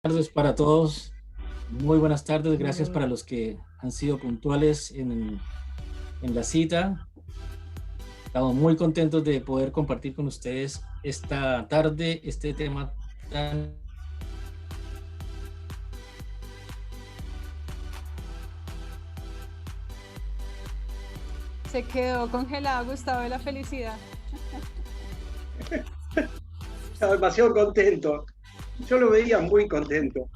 Buenas tardes para todos. Muy buenas tardes. Gracias para los que han sido puntuales en la cita. Estamos muy contentos de poder compartir con ustedes esta tarde este tema tan... Se quedó congelado Gustavo de la felicidad. Estaba demasiado contento. Yo lo veía muy contento.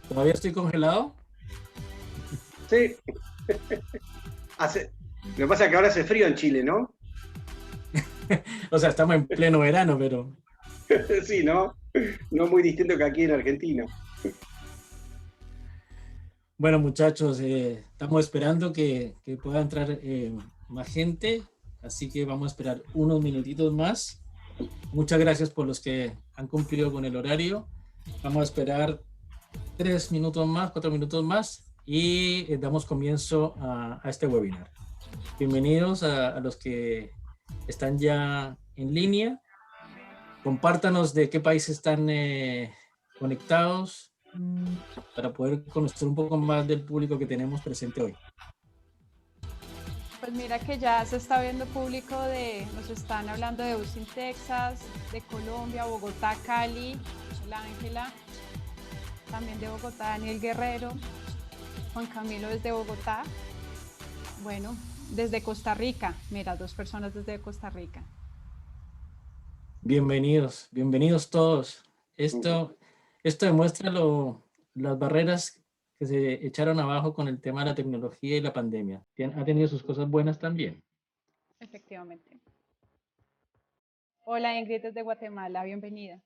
¿Todavía estoy congelado? Sí. Lo que pasa es que ahora hace frío en Chile, ¿no? O sea, estamos en pleno verano, pero... Sí, ¿no? No muy distinto que aquí en Argentina. Bueno, muchachos, estamos esperando que pueda entrar más gente, así que vamos a esperar unos minutitos más. Muchas gracias por los que han cumplido con el horario. Vamos a esperar 3 minutos más, 4 minutos más y damos comienzo a este webinar. Bienvenidos a los que están ya en línea. Compártanos de qué país están conectados para poder conocer un poco más del público que tenemos presente hoy. Pues mira que ya se está viendo público nos están hablando de Austin, Texas, de Colombia, Bogotá, Cali, la Ángela, también de Bogotá, Daniel Guerrero, Juan Camilo desde Bogotá, bueno, desde Costa Rica, mira, 2 personas desde Costa Rica. Bienvenidos, bienvenidos todos. Esto demuestra las barreras que se echaron abajo con el tema de la tecnología y la pandemia. Ha tenido sus cosas buenas también. Efectivamente. Hola Ingrid desde Guatemala, bienvenida.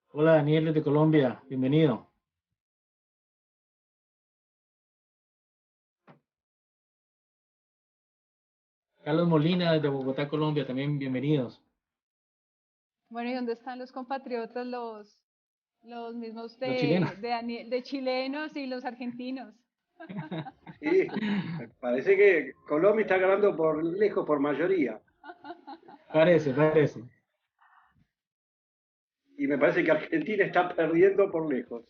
Hola Daniel desde Colombia, bienvenido. Carlos Molina desde Bogotá, Colombia, también bienvenidos. Bueno, ¿y dónde están los compatriotas, los mismos Los chilenos. de chilenos y los argentinos? Sí, parece que Colombia está ganando por lejos, por mayoría. Parece. Y me parece que Argentina está perdiendo por lejos.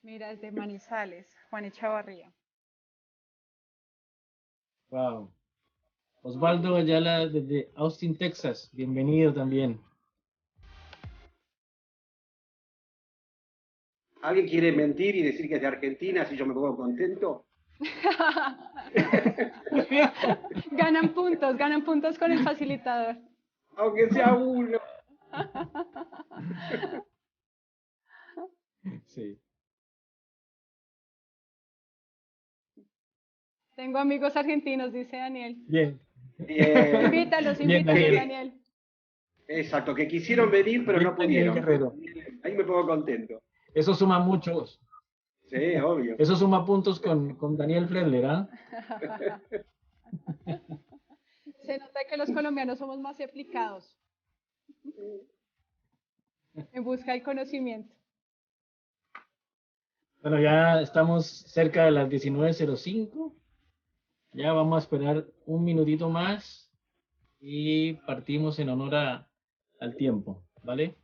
Mira, desde Manizales, Juan Echavarría. Wow. Osvaldo Ayala desde Austin, Texas, bienvenido también. ¿Alguien quiere mentir y decir que es de Argentina, así yo me pongo contento? Ganan puntos con el facilitador. Aunque sea uno. Sí. Tengo amigos argentinos, dice Daniel. Bien. Bien. Invítalos, Bien, Daniel. Exacto, que quisieron venir pero Bien, no pudieron. Guerrero. Ahí me pongo contento. Eso suma muchos. Sí, obvio. Eso suma puntos con Daniel Fredler, ¿ah? Se nota que los colombianos somos más aplicados en busca del conocimiento. Bueno, ya estamos cerca de las 19:05. Ya vamos a esperar un minutito más y partimos en honor al tiempo, ¿vale?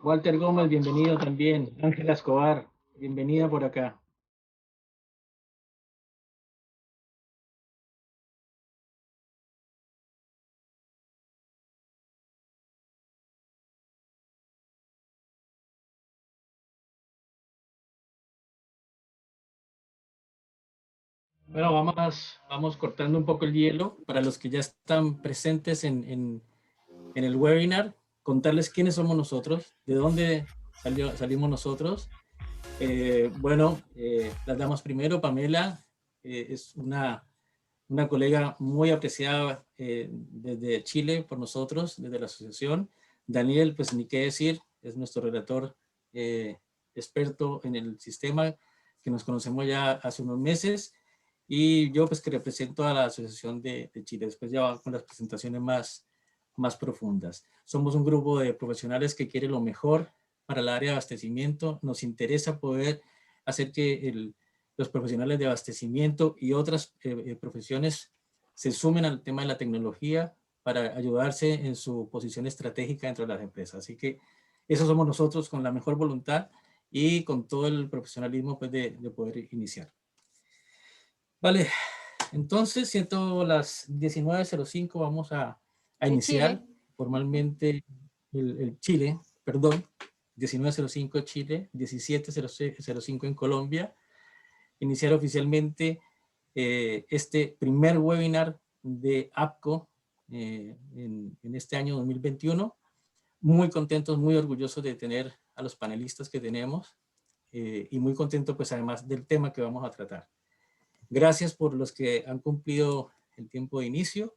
Walter Gómez, bienvenido también. Ángela Escobar, bienvenida por acá. Bueno, vamos cortando un poco el hielo para los que ya están presentes en el webinar, contarles quiénes somos nosotros, de dónde salimos nosotros. Las damas primero, Pamela es una colega muy apreciada desde Chile por nosotros, desde la asociación. Daniel, pues ni qué decir, es nuestro relator experto en el sistema, que nos conocemos ya hace unos meses, y yo pues que represento a la Asociación de Chile. Después ya va con las presentaciones más profundas. Somos un grupo de profesionales que quiere lo mejor para el área de abastecimiento. Nos interesa poder hacer que los profesionales de abastecimiento y otras profesiones se sumen al tema de la tecnología para ayudarse en su posición estratégica dentro de las empresas. Así que eso somos nosotros, con la mejor voluntad y con todo el profesionalismo pues, de poder iniciar. Vale, entonces, siendo las 19:05, vamos a iniciar Chile. formalmente el Chile, perdón, 19:05 Chile, 17:05 en Colombia. Iniciar oficialmente este primer webinar de APCO en este año 2021. Muy contentos, muy orgullosos de tener a los panelistas que tenemos y muy contentos pues además del tema que vamos a tratar. Gracias por los que han cumplido el tiempo de inicio.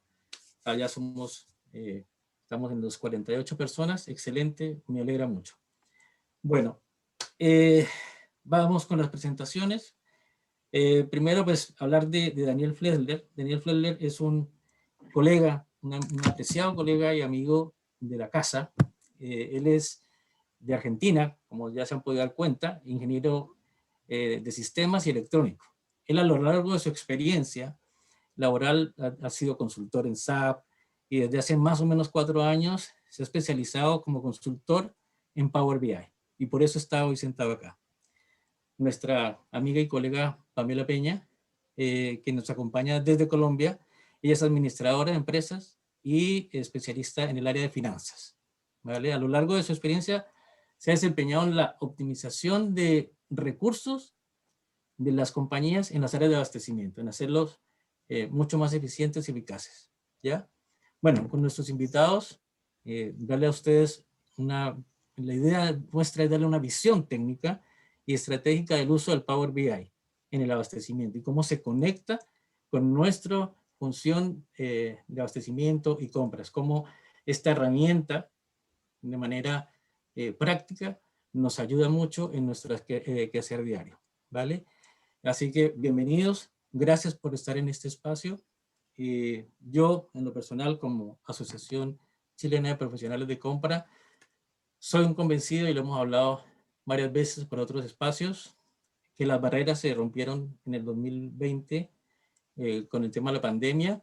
Allá estamos en los 48 personas. Excelente, me alegra mucho. Bueno, vamos con las presentaciones. Primero, pues, hablar de Daniel Flesler. Daniel Flesler es un colega, un apreciado colega y amigo de la casa. Él es de Argentina, como ya se han podido dar cuenta, ingeniero de sistemas y electrónico. Él, a lo largo de su experiencia laboral, ha sido consultor en SAP y desde hace más o menos 4 años se ha especializado como consultor en Power BI, y por eso está hoy sentado acá. Nuestra amiga y colega Pamela Peña, que nos acompaña desde Colombia. Ella es administradora de empresas y especialista en el área de finanzas, ¿vale? A lo largo de su experiencia se ha desempeñado en la optimización de recursos de las compañías en las áreas de abastecimiento, en hacerlos mucho más eficientes y eficaces, ¿ya? Bueno, con nuestros invitados, darle a ustedes la idea nuestra es darle una visión técnica y estratégica del uso del Power BI en el abastecimiento y cómo se conecta con nuestra función de abastecimiento y compras, cómo esta herramienta de manera práctica nos ayuda mucho en nuestro quehacer diario, ¿vale? Así que bienvenidos, gracias por estar en este espacio. Yo, en lo personal, como Asociación Chilena de Profesionales de Compra, soy un convencido, y lo hemos hablado varias veces por otros espacios, que las barreras se rompieron en el 2020 con el tema de la pandemia,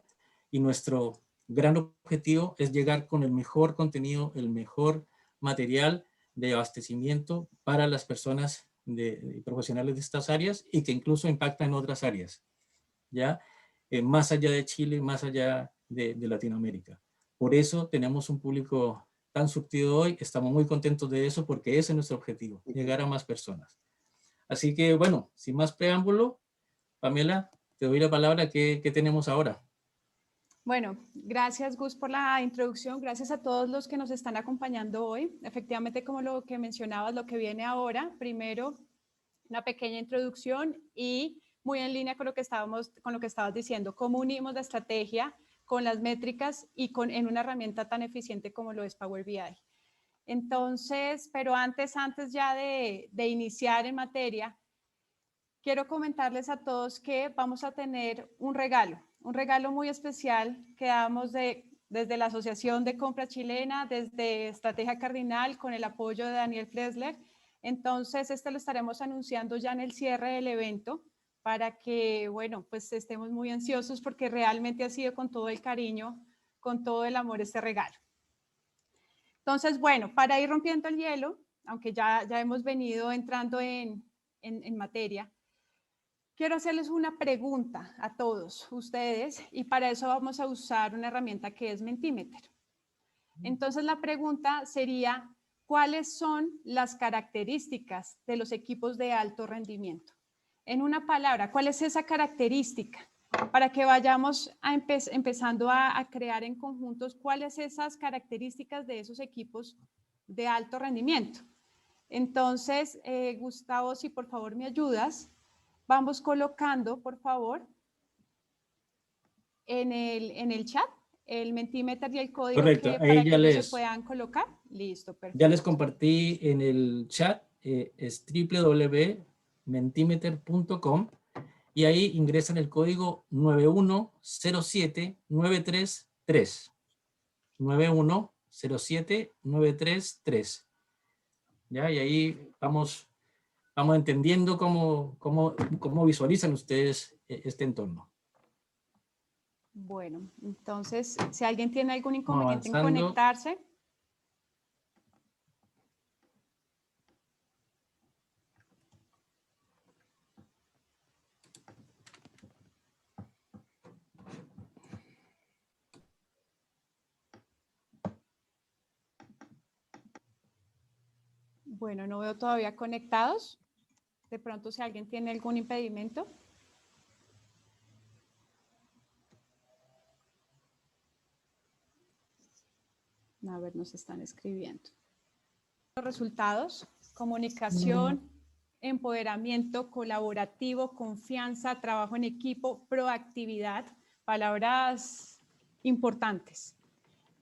y nuestro gran objetivo es llegar con el mejor contenido, el mejor material de abastecimiento para las personas profesionales de estas áreas y que incluso impacta en otras áreas, ¿ya? Más allá de Chile, más allá de Latinoamérica. Por eso tenemos un público tan surtido hoy. Estamos muy contentos de eso porque ese es nuestro objetivo, llegar a más personas. Así que, bueno, sin más preámbulo, Pamela, te doy la palabra. ¿Qué tenemos ahora? Bueno, gracias Gus por la introducción, gracias a todos los que nos están acompañando hoy. Efectivamente, como lo que mencionabas, lo que viene ahora, primero una pequeña introducción y muy en línea con lo que estabas diciendo, cómo unimos la estrategia con las métricas y en una herramienta tan eficiente como lo es Power BI. Entonces, pero antes ya de iniciar en materia, quiero comentarles a todos que vamos a tener un regalo muy especial que damos desde la Asociación de Compra Chilena, desde Estrategia Cardinal, con el apoyo de Daniel Flesler. Entonces, lo estaremos anunciando ya en el cierre del evento para que, bueno, pues estemos muy ansiosos porque realmente ha sido con todo el cariño, con todo el amor este regalo. Entonces, bueno, para ir rompiendo el hielo, aunque ya hemos venido entrando en materia, quiero hacerles una pregunta a todos ustedes y para eso vamos a usar una herramienta que es Mentimeter. Entonces la pregunta sería, ¿cuáles son las características de los equipos de alto rendimiento? En una palabra, ¿cuál es esa característica? Para que vayamos empezando a crear en conjuntos cuáles son esas características de esos equipos de alto rendimiento. Entonces, Gustavo, si por favor me ayudas, vamos colocando, por favor, en el chat el Mentimeter y el código Correcto, para ahí que ya ellos se les, puedan colocar. Listo, ya les perfecto. compartí en el chat, es www.mentimeter.com y ahí ingresan el código 9107933. 9107933. ¿Ya? Y ahí vamos entendiendo cómo visualizan ustedes este entorno. Bueno, entonces, si alguien tiene algún Vamos inconveniente en avanzando. conectarse. Bueno, no veo todavía conectados. De pronto, si alguien tiene algún impedimento. A ver, nos están escribiendo. Los resultados: comunicación, empoderamiento, colaborativo, confianza, trabajo en equipo, proactividad, palabras importantes.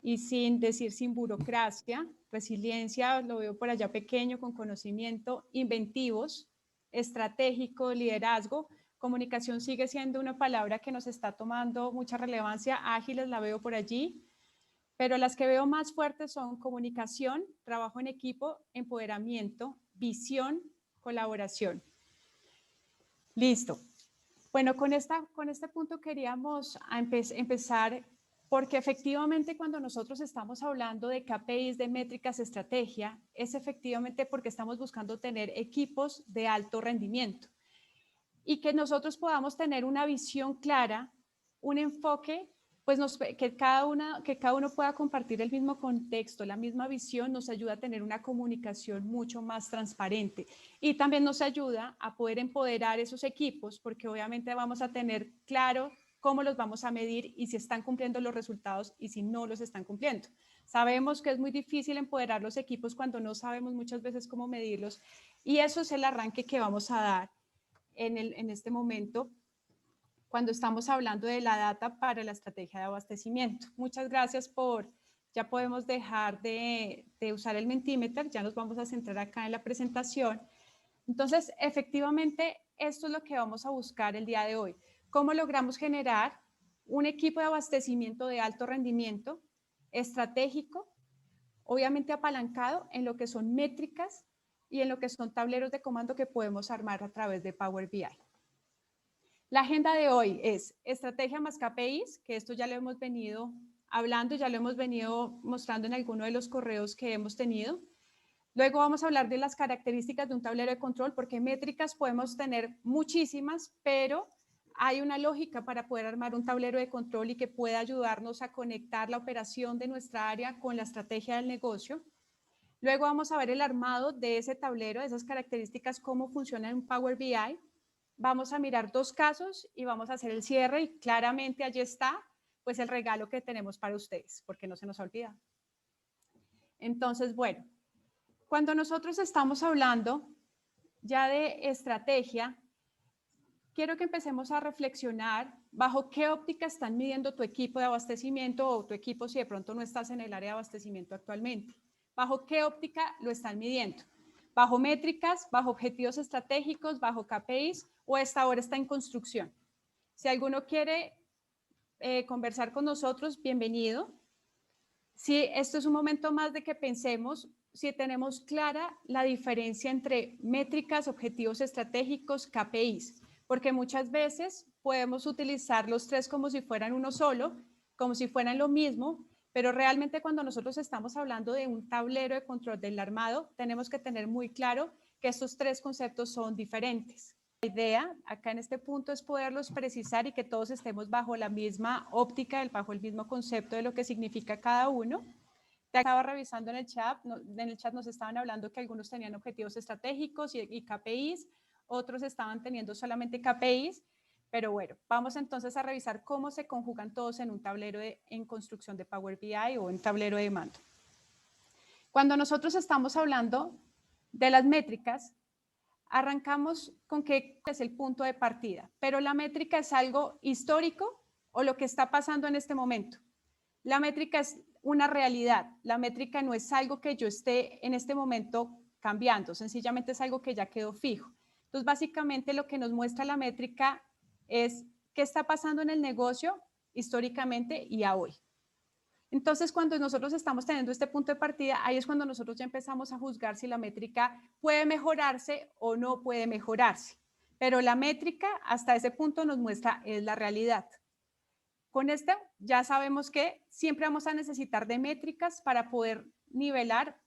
Y sin decir sin burocracia, resiliencia, lo veo por allá pequeño, con conocimiento, inventivos, estratégico, liderazgo. Comunicación sigue siendo una palabra que nos está tomando mucha relevancia. Ágiles la veo por allí. Pero las que veo más fuertes son comunicación, trabajo en equipo, empoderamiento, visión, colaboración. Listo. Bueno, con este punto queríamos empezar porque efectivamente cuando nosotros estamos hablando de KPIs, de métricas, estrategia, es efectivamente porque estamos buscando tener equipos de alto rendimiento y que nosotros podamos tener una visión clara, un enfoque, pues que cada uno pueda compartir el mismo contexto, la misma visión, nos ayuda a tener una comunicación mucho más transparente y también nos ayuda a poder empoderar esos equipos, porque obviamente vamos a tener claro cómo los vamos a medir y si están cumpliendo los resultados y si no los están cumpliendo. Sabemos que es muy difícil empoderar los equipos cuando no sabemos muchas veces cómo medirlos y eso es el arranque que vamos a dar en este momento cuando estamos hablando de la data para la estrategia de abastecimiento. Muchas gracias ya podemos dejar de usar el Mentimeter, ya nos vamos a centrar acá en la presentación. Entonces, efectivamente, esto es lo que vamos a buscar el día de hoy. ¿Cómo logramos generar un equipo de abastecimiento de alto rendimiento, estratégico, obviamente apalancado en lo que son métricas y en lo que son tableros de comando que podemos armar a través de Power BI? La agenda de hoy es estrategia más KPIs, que esto ya lo hemos venido hablando, ya lo hemos venido mostrando en alguno de los correos que hemos tenido. Luego vamos a hablar de las características de un tablero de control, porque métricas podemos tener muchísimas, pero hay una lógica para poder armar un tablero de control y que pueda ayudarnos a conectar la operación de nuestra área con la estrategia del negocio. Luego vamos a ver el armado de ese tablero, de esas características, cómo funciona en Power BI. Vamos a mirar dos casos y vamos a hacer el cierre y claramente allí está pues el regalo que tenemos para ustedes, porque no se nos olvida. Entonces, bueno, cuando nosotros estamos hablando ya de estrategia, quiero que empecemos a reflexionar bajo qué óptica están midiendo tu equipo de abastecimiento o tu equipo si de pronto no estás en el área de abastecimiento actualmente. ¿Bajo qué óptica lo están midiendo? ¿Bajo métricas, bajo objetivos estratégicos, bajo KPIs o esta ahora está en construcción? Si alguno quiere conversar con nosotros, bienvenido. Si esto es un momento más de que pensemos si tenemos clara la diferencia entre métricas, objetivos estratégicos, KPIs, porque muchas veces podemos utilizar los tres como si fueran uno solo, como si fueran lo mismo, pero realmente cuando nosotros estamos hablando de un tablero de control del armado, tenemos que tener muy claro que estos tres conceptos son diferentes. La idea acá en este punto es poderlos precisar y que todos estemos bajo la misma óptica, bajo el mismo concepto de lo que significa cada uno. Te estaba revisando en el chat nos estaban hablando que algunos tenían objetivos estratégicos y KPIs, otros estaban teniendo solamente KPIs, pero bueno, vamos entonces a revisar cómo se conjugan todos en un tablero en construcción de Power BI o en tablero de mando. Cuando nosotros estamos hablando de las métricas, arrancamos con qué es el punto de partida, pero la métrica es algo histórico o lo que está pasando en este momento. La métrica es una realidad. La métrica no es algo que yo esté en este momento cambiando, sencillamente es algo que ya quedó fijo. Entonces, básicamente lo que nos muestra la métrica es qué está pasando en el negocio históricamente y a hoy. Entonces, cuando nosotros estamos teniendo este punto de partida, ahí es cuando nosotros ya empezamos a juzgar si la métrica puede mejorarse o no puede mejorarse. Pero la métrica hasta ese punto nos muestra es la realidad. Con esto ya sabemos que siempre vamos a necesitar de métricas para poder nivelar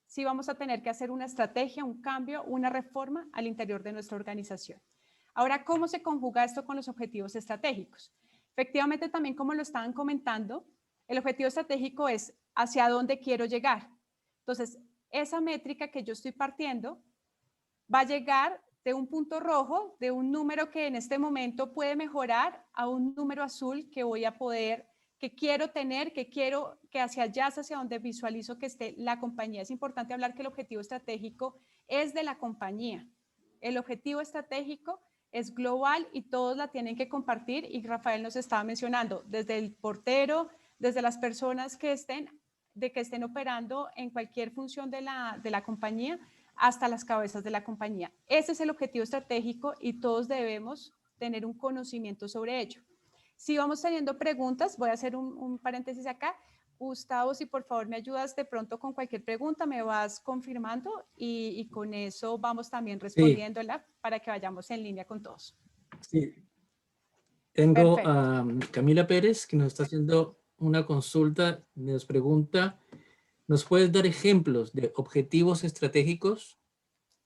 si vamos a tener que hacer una estrategia, un cambio, una reforma al interior de nuestra organización. Ahora, ¿cómo se conjuga esto con los objetivos estratégicos? Efectivamente, también como lo estaban comentando, el objetivo estratégico es hacia dónde quiero llegar. Entonces, esa métrica que yo estoy partiendo va a llegar de un punto rojo, de un número que en este momento puede mejorar, a un número azul que voy a poder, que quiero tener, que quiero que hacia allá es hacia donde visualizo que esté la compañía. Es importante hablar que el objetivo estratégico es de la compañía. El objetivo estratégico es global y todos la tienen que compartir, y Rafael nos estaba mencionando, desde el portero, desde las personas que estén operando en cualquier función de la compañía, hasta las cabezas de la compañía. Ese es el objetivo estratégico y todos debemos tener un conocimiento sobre ello. Si vamos teniendo preguntas, voy a hacer un paréntesis acá. Gustavo, si por favor me ayudas de pronto con cualquier pregunta, me vas confirmando y con eso vamos también respondiéndola para que vayamos en línea con todos. Sí. Tengo Perfecto. a Camila Pérez, que nos está haciendo una consulta. Nos pregunta, ¿nos puedes dar ejemplos de objetivos estratégicos?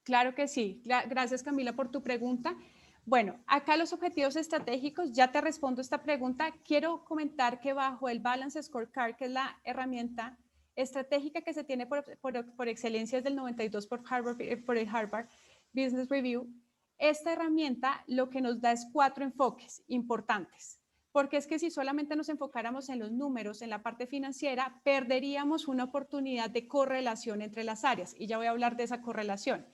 Claro que sí. Gracias, Camila, por tu pregunta. Bueno, acá los objetivos estratégicos, ya te respondo esta pregunta. Quiero comentar que bajo el Balance Scorecard, que es la herramienta estratégica que se tiene por excelencia desde el 92 por el Harvard Business Review, esta herramienta lo que nos da es 4 enfoques importantes. Porque es que si solamente nos enfocáramos en los números, en la parte financiera, perderíamos una oportunidad de correlación entre las áreas. Y ya voy a hablar de esa correlación.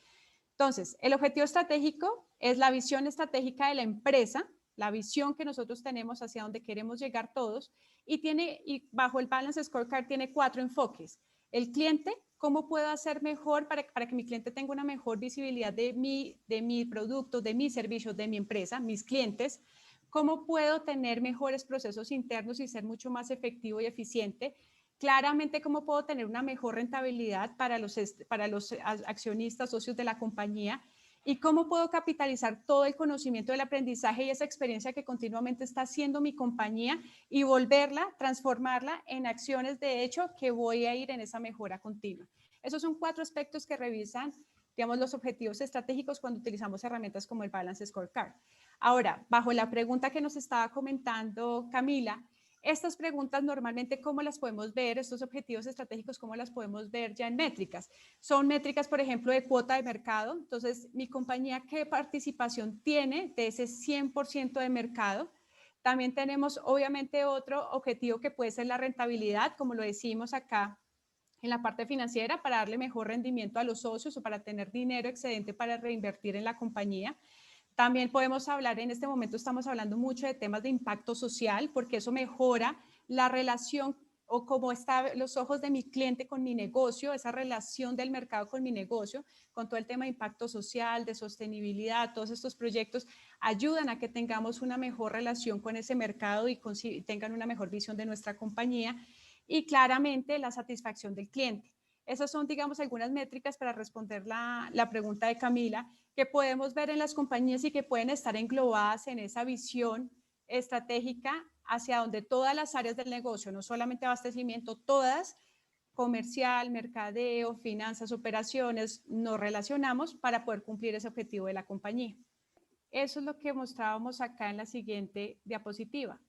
Entonces, el objetivo estratégico es la visión estratégica de la empresa, la visión que nosotros tenemos hacia donde queremos llegar todos, y bajo el Balance Scorecard tiene 4 enfoques. El cliente, ¿cómo puedo hacer mejor para que mi cliente tenga una mejor visibilidad de mi producto, de mis servicios, de mi empresa, mis clientes? ¿Cómo puedo tener mejores procesos internos y ser mucho más efectivo y eficiente? Claramente, ¿cómo puedo tener una mejor rentabilidad para los accionistas, socios de la compañía? ¿Y cómo puedo capitalizar todo el conocimiento del aprendizaje y esa experiencia que continuamente está haciendo mi compañía y volverla, transformarla en acciones de hecho que voy a ir en esa mejora continua? Esos son 4 aspectos que revisan, digamos, los objetivos estratégicos cuando utilizamos herramientas como el Balance Scorecard. Ahora, bajo la pregunta que nos estaba comentando Camila, estas preguntas normalmente, ¿cómo las podemos ver? Estos objetivos estratégicos, ¿cómo las podemos ver ya en métricas? Son métricas, por ejemplo, de cuota de mercado. Entonces, mi compañía, ¿qué participación tiene de ese 100% de mercado? También tenemos, obviamente, otro objetivo que puede ser la rentabilidad, como lo decimos acá en la parte financiera, para darle mejor rendimiento a los socios o para tener dinero excedente para reinvertir en la compañía. También podemos hablar, en este momento estamos hablando mucho de temas de impacto social, porque eso mejora la relación o cómo están los ojos de mi cliente con mi negocio, esa relación del mercado con mi negocio, con todo el tema de impacto social, de sostenibilidad. Todos estos proyectos ayudan a que tengamos una mejor relación con ese mercado y tengan una mejor visión de nuestra compañía, y claramente la satisfacción del cliente. Esas son, digamos, algunas métricas para responder la pregunta de Camila, que podemos ver en las compañías y que pueden estar englobadas en esa visión estratégica hacia donde todas las áreas del negocio, no solamente abastecimiento, todas, comercial, mercadeo, finanzas, operaciones, nos relacionamos para poder cumplir ese objetivo de la compañía. Eso es lo que mostrábamos acá en la siguiente diapositiva.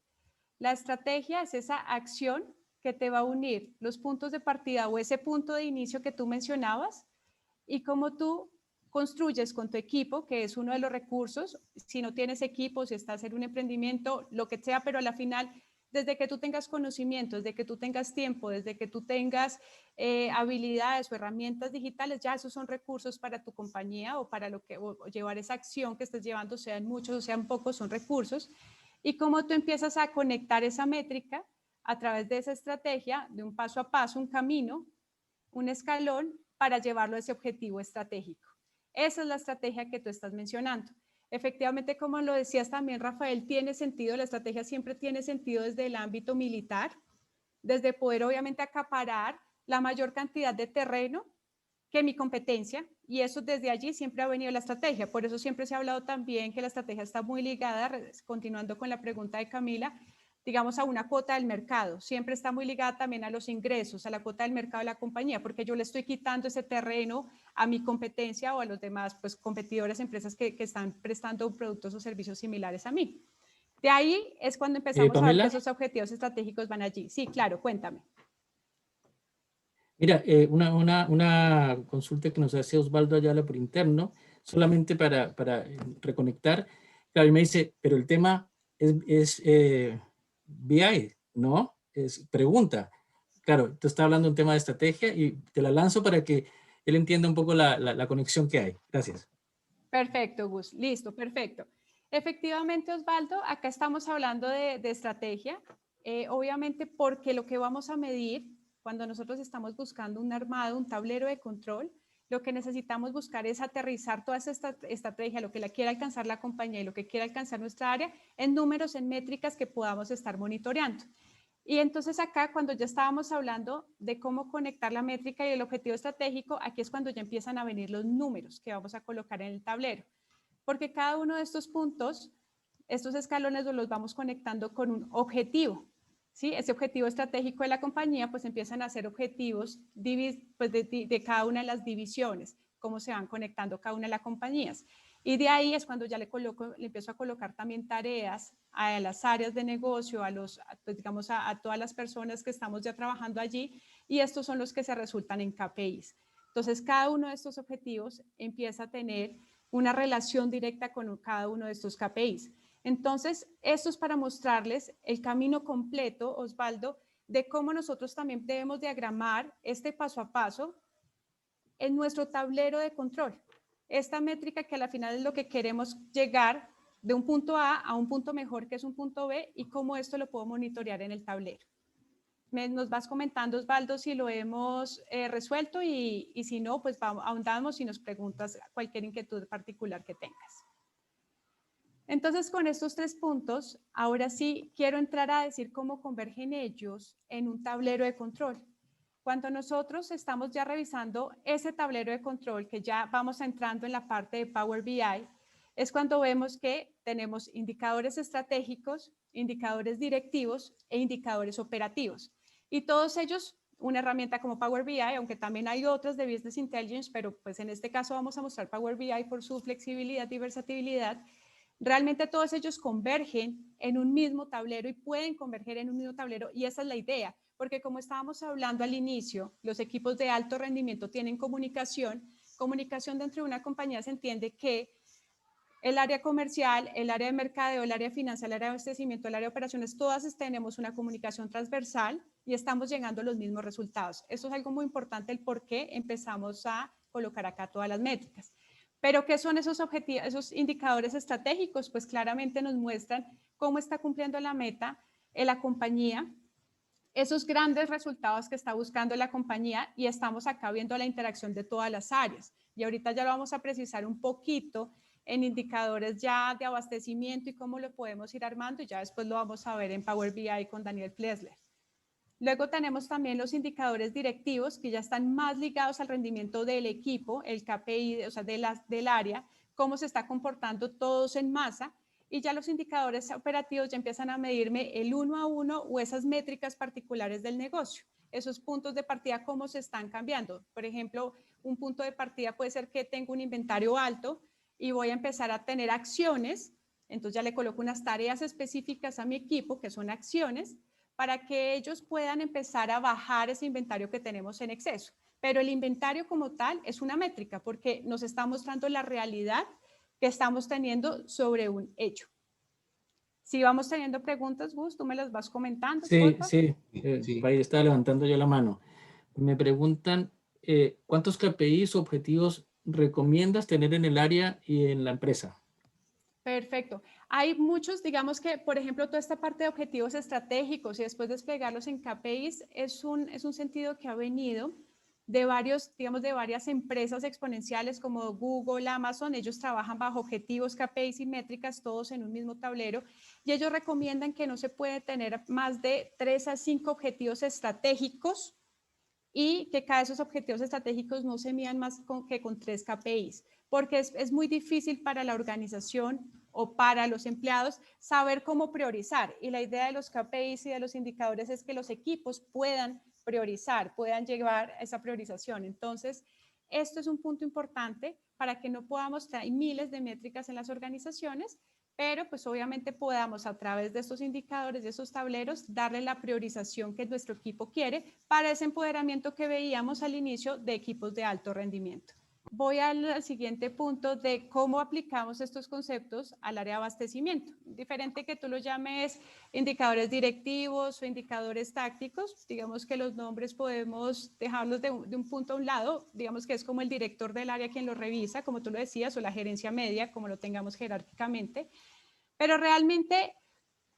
La estrategia es esa acción que te va a unir los puntos de partida o ese punto de inicio que tú mencionabas, y cómo tú construyes con tu equipo, que es uno de los recursos. Si no tienes equipo, si estás en un emprendimiento, lo que sea, pero a la final, desde que tú tengas conocimiento, desde que tú tengas tiempo, desde que tú tengas habilidades o herramientas digitales, ya esos son recursos para tu compañía o para o llevar esa acción que estés llevando, sean muchos o sean pocos, son recursos. Y cómo tú empiezas a conectar esa métrica a través de esa estrategia, de un paso a paso, un camino, un escalón para llevarlo a ese objetivo estratégico. Esa es la estrategia que tú estás mencionando. Efectivamente, como lo decías también, Rafael, tiene sentido, la estrategia siempre tiene sentido desde el ámbito militar, desde poder obviamente acaparar la mayor cantidad de terreno que mi competencia, y eso desde allí siempre ha venido la estrategia. Por eso siempre se ha hablado también que la estrategia está muy ligada, continuando con la pregunta de Camila, digamos a una cuota del mercado, siempre está muy ligada también a los ingresos, a la cuota del mercado de la compañía, porque yo le estoy quitando ese terreno a mi competencia o a los demás pues, competidores, empresas que están prestando productos o servicios similares a mí. De ahí es cuando empezamos a ver que esos objetivos estratégicos van allí. Sí, claro, cuéntame. Mira, una consulta que nos hace Osvaldo Ayala por interno, solamente para reconectar. Claro, y me dice, pero el tema es BI, ¿no? Es pregunta. Claro, tú estás hablando de un tema de estrategia y te la lanzo para que él entienda un poco la conexión que hay. Gracias. Perfecto, Gus. Listo, perfecto. Efectivamente, Osvaldo, acá estamos hablando de estrategia, obviamente porque lo que vamos a medir cuando nosotros estamos buscando un armado, un tablero de control, lo que necesitamos buscar es aterrizar toda esa estrategia, lo que la quiere alcanzar la compañía y lo que quiere alcanzar nuestra área, en números, en métricas que podamos estar monitoreando. Y entonces acá, cuando ya estábamos hablando de cómo conectar la métrica y el objetivo estratégico, aquí es cuando ya empiezan a venir los números que vamos a colocar en el tablero. Porque cada uno de estos puntos, estos escalones los vamos conectando con un objetivo. ¿Sí? Ese objetivo estratégico de la compañía, pues empiezan a ser objetivos pues, de cada una de las divisiones, cómo se van conectando cada una de las compañías. Y de ahí es cuando ya le empiezo a colocar también tareas a las áreas de negocio, pues digamos a todas las personas que estamos ya trabajando allí, y estos son los que se resultan en KPIs. Entonces, cada uno de estos objetivos empieza a tener una relación directa con cada uno de estos KPIs. Entonces, esto es para mostrarles el camino completo, Osvaldo, de cómo nosotros también debemos diagramar este paso a paso en nuestro tablero de control. Esta métrica que a la final es lo que queremos llegar de un punto A un punto mejor que es un punto B y cómo esto lo puedo monitorear en el tablero. Nos vas comentando, Osvaldo, si lo hemos resuelto y si no, pues ahondamos y nos preguntas cualquier inquietud particular que tengas. Entonces, con estos 3 puntos, ahora sí quiero entrar a decir cómo convergen ellos en un tablero de control. Cuando nosotros estamos ya revisando ese tablero de control, que ya vamos entrando en la parte de Power BI, es cuando vemos que tenemos indicadores estratégicos, indicadores directivos e indicadores operativos. Y todos ellos, una herramienta como Power BI, aunque también hay otras de Business Intelligence, pero pues en este caso vamos a mostrar Power BI por su flexibilidad y versatilidad. Realmente todos ellos convergen en un mismo tablero y pueden converger en un mismo tablero y esa es la idea, porque como estábamos hablando al inicio, los equipos de alto rendimiento tienen comunicación dentro de una compañía se entiende que el área comercial, el área de mercadeo, el área financiera, el área de abastecimiento, el área de operaciones, todas tenemos una comunicación transversal y estamos llegando a los mismos resultados. Eso es algo muy importante, el por qué empezamos a colocar acá todas las métricas. Pero, ¿qué son esos objetivos, esos indicadores estratégicos? Pues claramente nos muestran cómo está cumpliendo la meta en la compañía, esos grandes resultados que está buscando la compañía y estamos acá viendo la interacción de todas las áreas. Y ahorita ya lo vamos a precisar un poquito en indicadores ya de abastecimiento y cómo lo podemos ir armando y ya después lo vamos a ver en Power BI con Daniel Plesler. Luego tenemos también los indicadores directivos que ya están más ligados al rendimiento del equipo, el KPI, o sea, del área, cómo se está comportando todos en masa y ya los indicadores operativos ya empiezan a medirme el 1 a 1 o esas métricas particulares del negocio, esos puntos de partida, cómo se están cambiando. Por ejemplo, un punto de partida puede ser que tengo un inventario alto y voy a empezar a tener acciones, entonces ya le coloco unas tareas específicas a mi equipo que son acciones, para que ellos puedan empezar a bajar ese inventario que tenemos en exceso. Pero el inventario como tal es una métrica porque nos está mostrando la realidad que estamos teniendo sobre un hecho. Si vamos teniendo preguntas, Gus, tú me las vas comentando. Sí, sí, ahí estaba levantando yo la mano. Me preguntan, ¿cuántos KPIs o objetivos recomiendas tener en el área y en la empresa? Perfecto. Hay muchos, digamos que, por ejemplo, toda esta parte de objetivos estratégicos y después desplegarlos en KPIs es un sentido que ha venido de varios, digamos, de varias empresas exponenciales como Google, Amazon. Ellos trabajan bajo objetivos, KPIs y métricas, todos en un mismo tablero, y ellos recomiendan que no se puede tener más de 3 a 5 objetivos estratégicos y que cada esos objetivos estratégicos no se midan más que con 3 KPIs, porque es muy difícil para la organización o para los empleados saber cómo priorizar. Y la idea de los KPIs y de los indicadores es que los equipos puedan priorizar, puedan llevar a esa priorización. Entonces, esto es un punto importante para que no podamos traer miles de métricas en las organizaciones, pero pues obviamente podamos a través de estos indicadores, de esos tableros, darle la priorización que nuestro equipo quiere para ese empoderamiento que veíamos al inicio de equipos de alto rendimiento. Voy al siguiente punto de cómo aplicamos estos conceptos al área de abastecimiento. Diferente que tú lo llames indicadores directivos o indicadores tácticos, digamos que los nombres podemos dejarlos de un punto a un lado, digamos que es como el director del área quien lo revisa, como tú lo decías, o la gerencia media, como lo tengamos jerárquicamente, pero realmente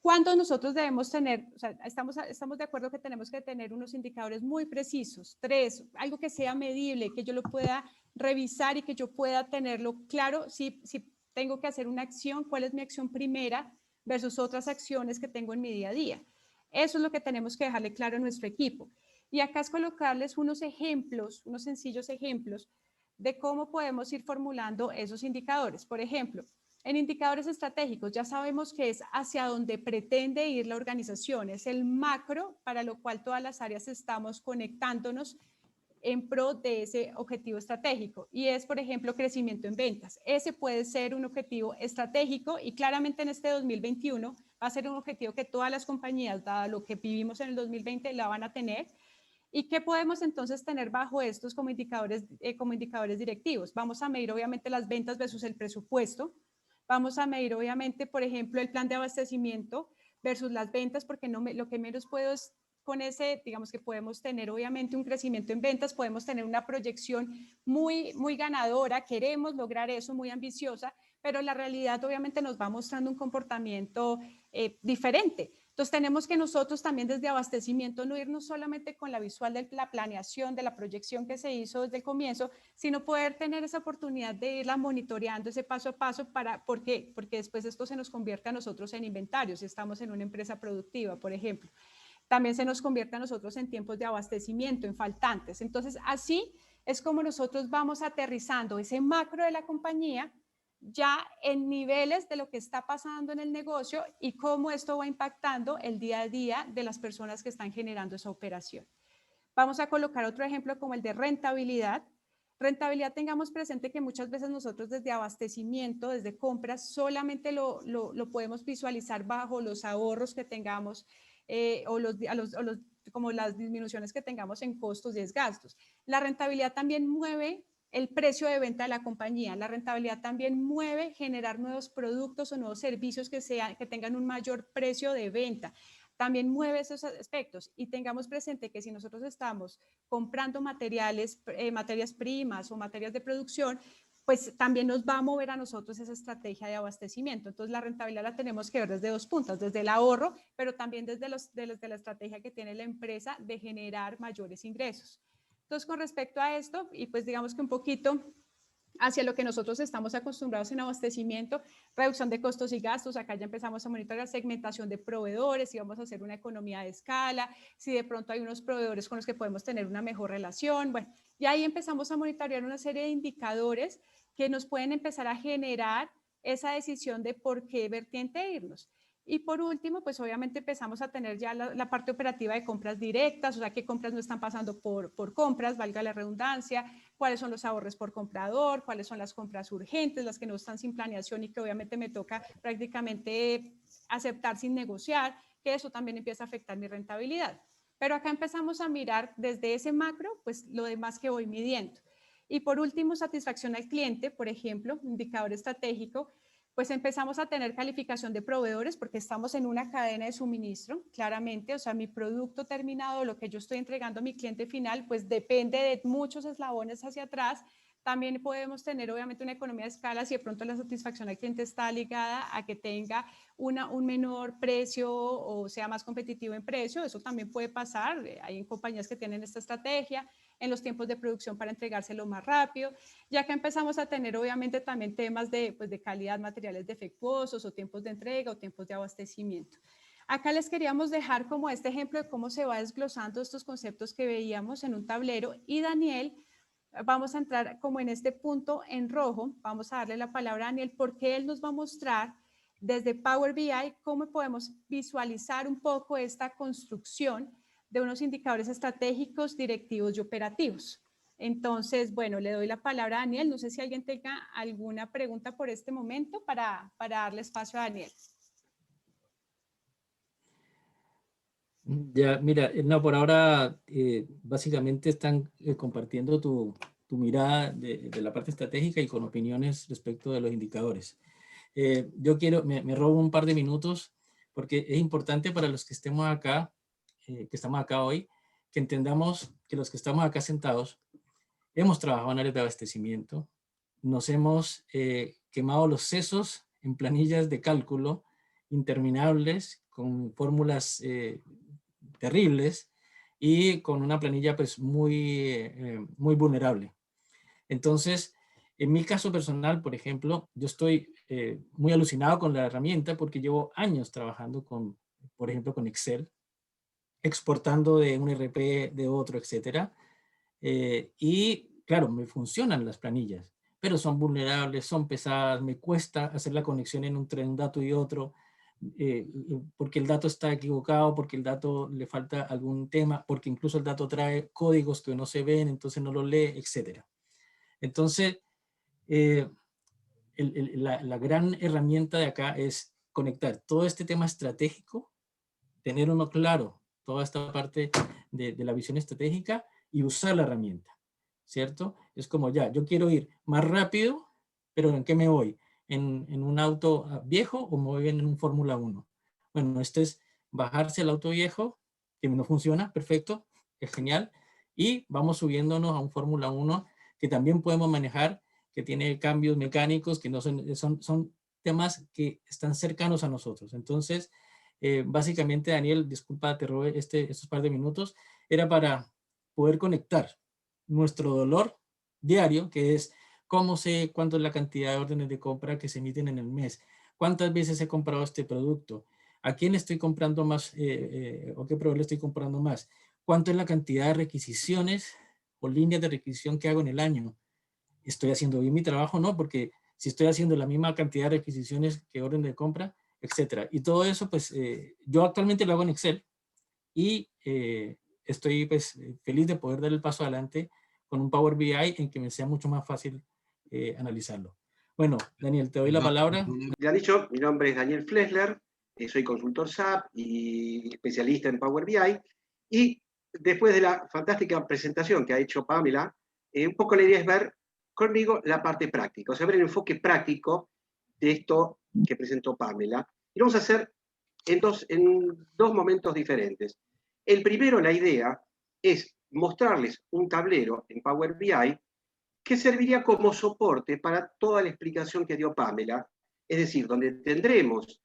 ¿cuándo nosotros debemos tener? O sea, estamos de acuerdo que tenemos que tener unos indicadores muy precisos, 3, algo que sea medible, que yo lo pueda revisar y que yo pueda tenerlo claro si tengo que hacer una acción, cuál es mi acción primera versus otras acciones que tengo en mi día a día. Eso es lo que tenemos que dejarle claro a nuestro equipo. Y acá es colocarles unos ejemplos, unos sencillos ejemplos de cómo podemos ir formulando esos indicadores. Por ejemplo, en indicadores estratégicos ya sabemos que es hacia donde pretende ir la organización, es el macro para lo cual todas las áreas estamos conectándonos en pro de ese objetivo estratégico y es, por ejemplo, crecimiento en ventas. Ese puede ser un objetivo estratégico y claramente en este 2021 va a ser un objetivo que todas las compañías, dado lo que vivimos en el 2020, la van a tener. ¿Y qué podemos entonces tener bajo estos como indicadores directivos? Vamos a medir obviamente las ventas versus el presupuesto. Vamos a medir obviamente, por ejemplo, el plan de abastecimiento versus las ventas, porque lo que menos puedo es con ese, digamos que podemos tener obviamente un crecimiento en ventas, podemos tener una proyección muy ganadora, queremos lograr eso, muy ambiciosa, pero la realidad obviamente nos va mostrando un comportamiento diferente. Entonces tenemos que nosotros también desde abastecimiento no irnos solamente con la visual de la planeación, de la proyección que se hizo desde el comienzo, sino poder tener esa oportunidad de irla monitoreando ese paso a paso ¿por qué? Porque después esto se nos convierte a nosotros en inventarios, si estamos en una empresa productiva, por ejemplo. También se nos convierte a nosotros en tiempos de abastecimiento, en faltantes. Entonces así es como nosotros vamos aterrizando ese macro de la compañía ya en niveles de lo que está pasando en el negocio y cómo esto va impactando el día a día de las personas que están generando esa operación. Vamos a colocar otro ejemplo como el de rentabilidad. Rentabilidad, tengamos presente que muchas veces nosotros desde abastecimiento, desde compras, solamente lo podemos visualizar bajo los ahorros que tengamos como las disminuciones que tengamos en costos y gastos. La rentabilidad también mueve el precio de venta de la compañía. La rentabilidad también mueve generar nuevos productos o nuevos servicios que tengan un mayor precio de venta. También mueve esos aspectos y tengamos presente que si nosotros estamos comprando materias primas o materias de producción, pues también nos va a mover a nosotros esa estrategia de abastecimiento. Entonces la rentabilidad la tenemos que ver desde dos puntos, desde el ahorro, pero también desde la estrategia que tiene la empresa de generar mayores ingresos. Entonces, con respecto a esto, y pues digamos que un poquito hacia lo que nosotros estamos acostumbrados en abastecimiento, reducción de costos y gastos, acá ya empezamos a monitorear segmentación de proveedores, si vamos a hacer una economía de escala, si de pronto hay unos proveedores con los que podemos tener una mejor relación, bueno, y ahí empezamos a monitorear una serie de indicadores que nos pueden empezar a generar esa decisión de por qué vertiente irnos. Y por último, pues obviamente empezamos a tener ya la parte operativa de compras directas, o sea, qué compras no están pasando por compras, valga la redundancia, cuáles son los ahorros por comprador, cuáles son las compras urgentes, las que no están sin planeación y que obviamente me toca prácticamente aceptar sin negociar, que eso también empieza a afectar mi rentabilidad. Pero acá empezamos a mirar desde ese macro, pues lo demás que voy midiendo. Y por último, satisfacción al cliente, por ejemplo, indicador estratégico, pues empezamos a tener calificación de proveedores porque estamos en una cadena de suministro, claramente, o sea, mi producto terminado, lo que yo estoy entregando a mi cliente final, pues depende de muchos eslabones hacia atrás, También podemos tener obviamente una economía de escala si de pronto la satisfacción al cliente está ligada a que tenga un menor precio o sea más competitivo en precio. Eso también puede pasar. Hay compañías que tienen esta estrategia en los tiempos de producción para entregárselo más rápido. Ya que empezamos a tener obviamente también temas de calidad, materiales defectuosos o tiempos de entrega o tiempos de abastecimiento. Acá les queríamos dejar como este ejemplo de cómo se va desglosando estos conceptos que veíamos en un tablero, y Daniel, vamos a entrar como en este punto en rojo, vamos a darle la palabra a Daniel porque él nos va a mostrar desde Power BI cómo podemos visualizar un poco esta construcción de unos indicadores estratégicos, directivos y operativos. Entonces, bueno, le doy la palabra a Daniel. No sé si alguien tenga alguna pregunta por este momento para darle espacio a Daniel. Ya, mira, no, por ahora básicamente están compartiendo tu mirada de la parte estratégica y con opiniones respecto de los indicadores. Yo quiero, me robo un par de minutos porque es importante para los que estemos acá, que estamos acá hoy, que entendamos que los que estamos acá sentados hemos trabajado en áreas de abastecimiento, nos hemos quemado los sesos en planillas de cálculo interminables con fórmulas terribles y con una planilla pues muy vulnerable. Entonces, en mi caso personal, por ejemplo, yo estoy muy alucinado con la herramienta porque llevo años trabajando con, por ejemplo, con Excel, exportando de un RP de otro, etcétera. Y claro, me funcionan las planillas, pero son vulnerables, son pesadas, me cuesta hacer la conexión entre un dato y otro, porque el dato está equivocado, porque el dato le falta algún tema, porque incluso el dato trae códigos que no se ven, entonces no lo lee, etcétera. Entonces, la gran herramienta de acá es conectar todo este tema estratégico, tener uno claro, toda esta parte de la visión estratégica y usar la herramienta, ¿cierto? Es como ya, yo quiero ir más rápido, pero ¿en qué me voy? ¿En un auto viejo o me voy en un Fórmula 1? Bueno, esto es bajarse el auto viejo, que no funciona, perfecto, es genial, y vamos subiéndonos a un Fórmula 1 que también podemos manejar, que tiene cambios mecánicos, que no son temas que están cercanos a nosotros. Entonces, básicamente, Daniel, disculpa, te robé estos par de minutos, era para poder conectar nuestro dolor diario, que es cómo sé cuánto es la cantidad de órdenes de compra que se emiten en el mes, cuántas veces he comprado este producto, a quién estoy comprando más o qué proveedor estoy comprando más, cuánto es la cantidad de requisiciones o líneas de requisición que hago en el año. ¿Estoy haciendo bien mi trabajo? No, porque si estoy haciendo la misma cantidad de requisiciones que orden de compra, etcétera. Y todo eso, pues, yo actualmente lo hago en Excel y estoy, pues, feliz de poder dar el paso adelante con un Power BI en que me sea mucho más fácil analizarlo. Bueno, Daniel, te doy la palabra. Ya han dicho, mi nombre es Daniel Flesler, soy consultor SAP y especialista en Power BI, y después de la fantástica presentación que ha hecho Pamela, un poco la idea es ver conmigo la parte práctica, o sea, ver el enfoque práctico de esto que presentó Pamela. Y lo vamos a hacer en dos momentos diferentes. El primero, la idea es mostrarles un tablero en Power BI que serviría como soporte para toda la explicación que dio Pamela, es decir, donde tendremos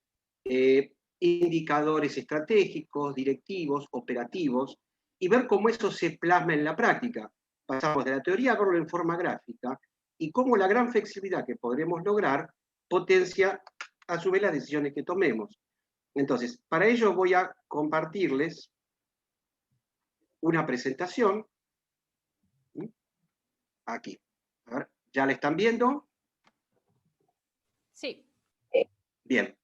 indicadores estratégicos, directivos, operativos, y ver cómo eso se plasma en la práctica. Pasamos de la teoría a verlo en forma gráfica, y cómo la gran flexibilidad que podremos lograr potencia a su vez las decisiones que tomemos. Entonces, para ello voy a compartirles una presentación. Aquí. A ver, ¿ya la están viendo? Sí. Bien.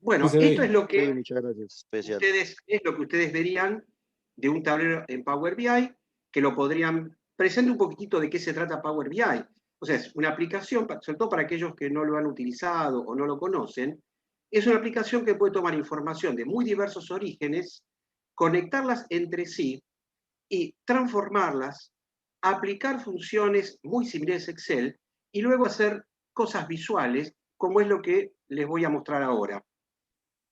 Bueno, Sí, esto es lo que muchas gracias. ustedes verían de un tablero en Power BI, que lo podrían... Presente un poquitito de qué se trata Power BI. O sea, es una aplicación, sobre todo para aquellos que no lo han utilizado o no lo conocen, es una aplicación que puede tomar información de muy diversos orígenes, conectarlas entre sí y transformarlas, aplicar funciones muy similares a Excel y luego hacer cosas visuales, como es lo que les voy a mostrar ahora.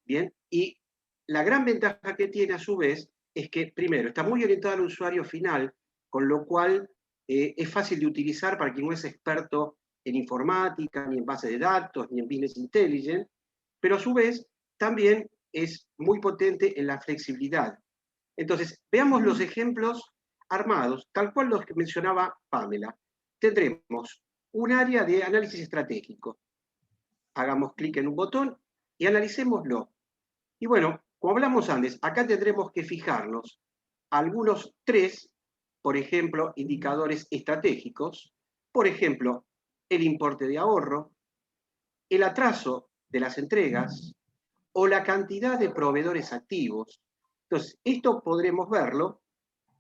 Bien, y la gran ventaja que tiene a su vez es que, primero, está muy orientada al usuario final, con lo cual es fácil de utilizar para quien no es experto en informática, ni en base de datos, ni en business intelligence, pero a su vez también es muy potente en la flexibilidad. Entonces, veamos los ejemplos armados, tal cual los que mencionaba Pamela. Tendremos un área de análisis estratégico. Hagamos clic en un botón y analicémoslo. Y bueno, como hablamos antes, acá tendremos que fijarnos algunos 3, por ejemplo, indicadores estratégicos, por ejemplo, el importe de ahorro, el atraso de las entregas o la cantidad de proveedores activos. Entonces, esto podremos verlo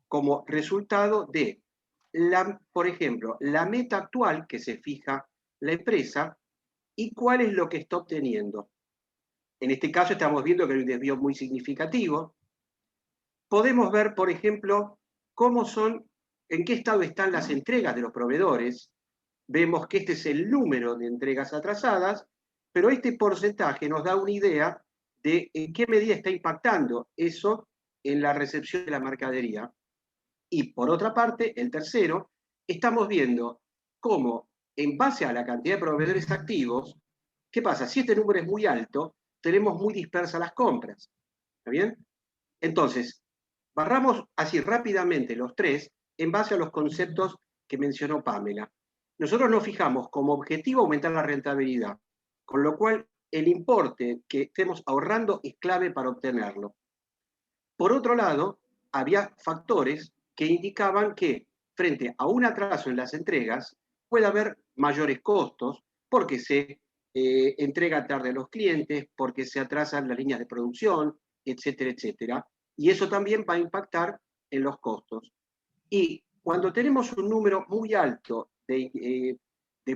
como resultado de, por ejemplo, la meta actual que se fija la empresa y cuál es lo que está obteniendo. En este caso estamos viendo que hay un desvío muy significativo. Podemos ver, por ejemplo, en qué estado están las entregas de los proveedores. Vemos que este es el número de entregas atrasadas, pero este porcentaje nos da una idea de en qué medida está impactando eso en la recepción de la mercadería. Y por otra parte, el tercero, estamos viendo cómo, en base a la cantidad de proveedores activos, ¿qué pasa? Si este número es muy alto, tenemos muy dispersas las compras. ¿Está bien? Entonces, barramos así rápidamente los 3 en base a los conceptos que mencionó Pamela. Nosotros nos fijamos como objetivo aumentar la rentabilidad, con lo cual el importe que estemos ahorrando es clave para obtenerlo. Por otro lado, había factores que indicaban que frente a un atraso en las entregas puede haber mayores costos porque se entrega tarde a los clientes, porque se atrasan las líneas de producción, etcétera, etcétera. Y eso también va a impactar en los costos. Y cuando tenemos un número muy alto de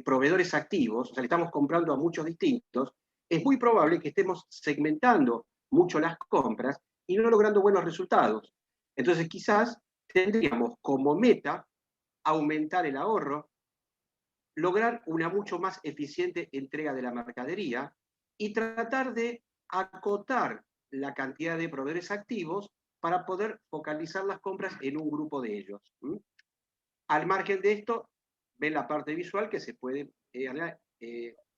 proveedores activos, o sea, le estamos comprando a muchos distintos, es muy probable que estemos segmentando mucho las compras y no logrando buenos resultados. Entonces quizás tendríamos como meta aumentar el ahorro, lograr una mucho más eficiente entrega de la mercadería y tratar de acotar la cantidad de proveedores activos para poder focalizar las compras en un grupo de ellos. Al margen de esto, ven la parte visual que se puede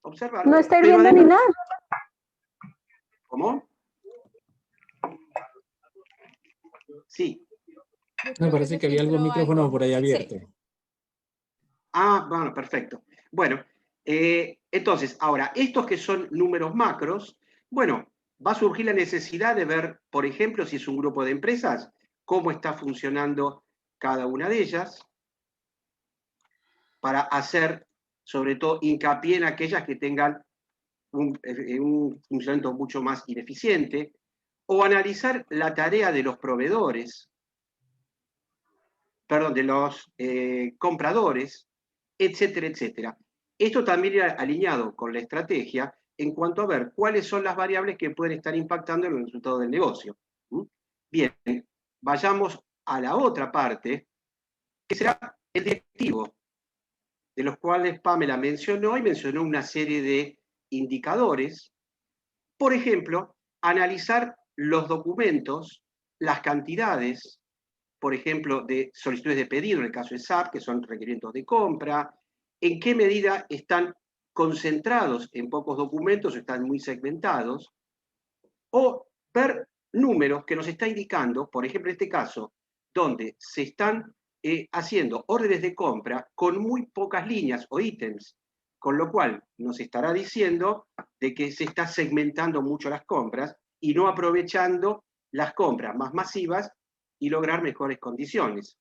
observar. No estoy viendo ni nada. ¿Cómo? Sí. Me parece que había algún micrófono por ahí abierto. Sí. Ah, bueno, perfecto. Bueno, entonces, ahora, estos que son números macros, bueno, va a surgir la necesidad de ver, por ejemplo, si es un grupo de empresas, cómo está funcionando cada una de ellas, para hacer, sobre todo, hincapié en aquellas que tengan un funcionamiento mucho más ineficiente, o analizar la tarea de los proveedores, perdón, de los compradores, etcétera, etcétera. Esto también irá alineado con la estrategia en cuanto a ver cuáles son las variables que pueden estar impactando en el resultado del negocio. Bien, vayamos a la otra parte, que será el directivo, de los cuales Pamela mencionó, y mencionó una serie de indicadores. Por ejemplo, analizar los documentos, las cantidades, por ejemplo, de solicitudes de pedido, en el caso de SAP, que son requerimientos de compra, en qué medida están concentrados en pocos documentos o están muy segmentados, o ver números que nos está indicando, por ejemplo, en este caso, donde se están haciendo órdenes de compra con muy pocas líneas o ítems, con lo cual nos estará diciendo de que se está segmentando mucho las compras y no aprovechando las compras más masivas y lograr mejores condiciones.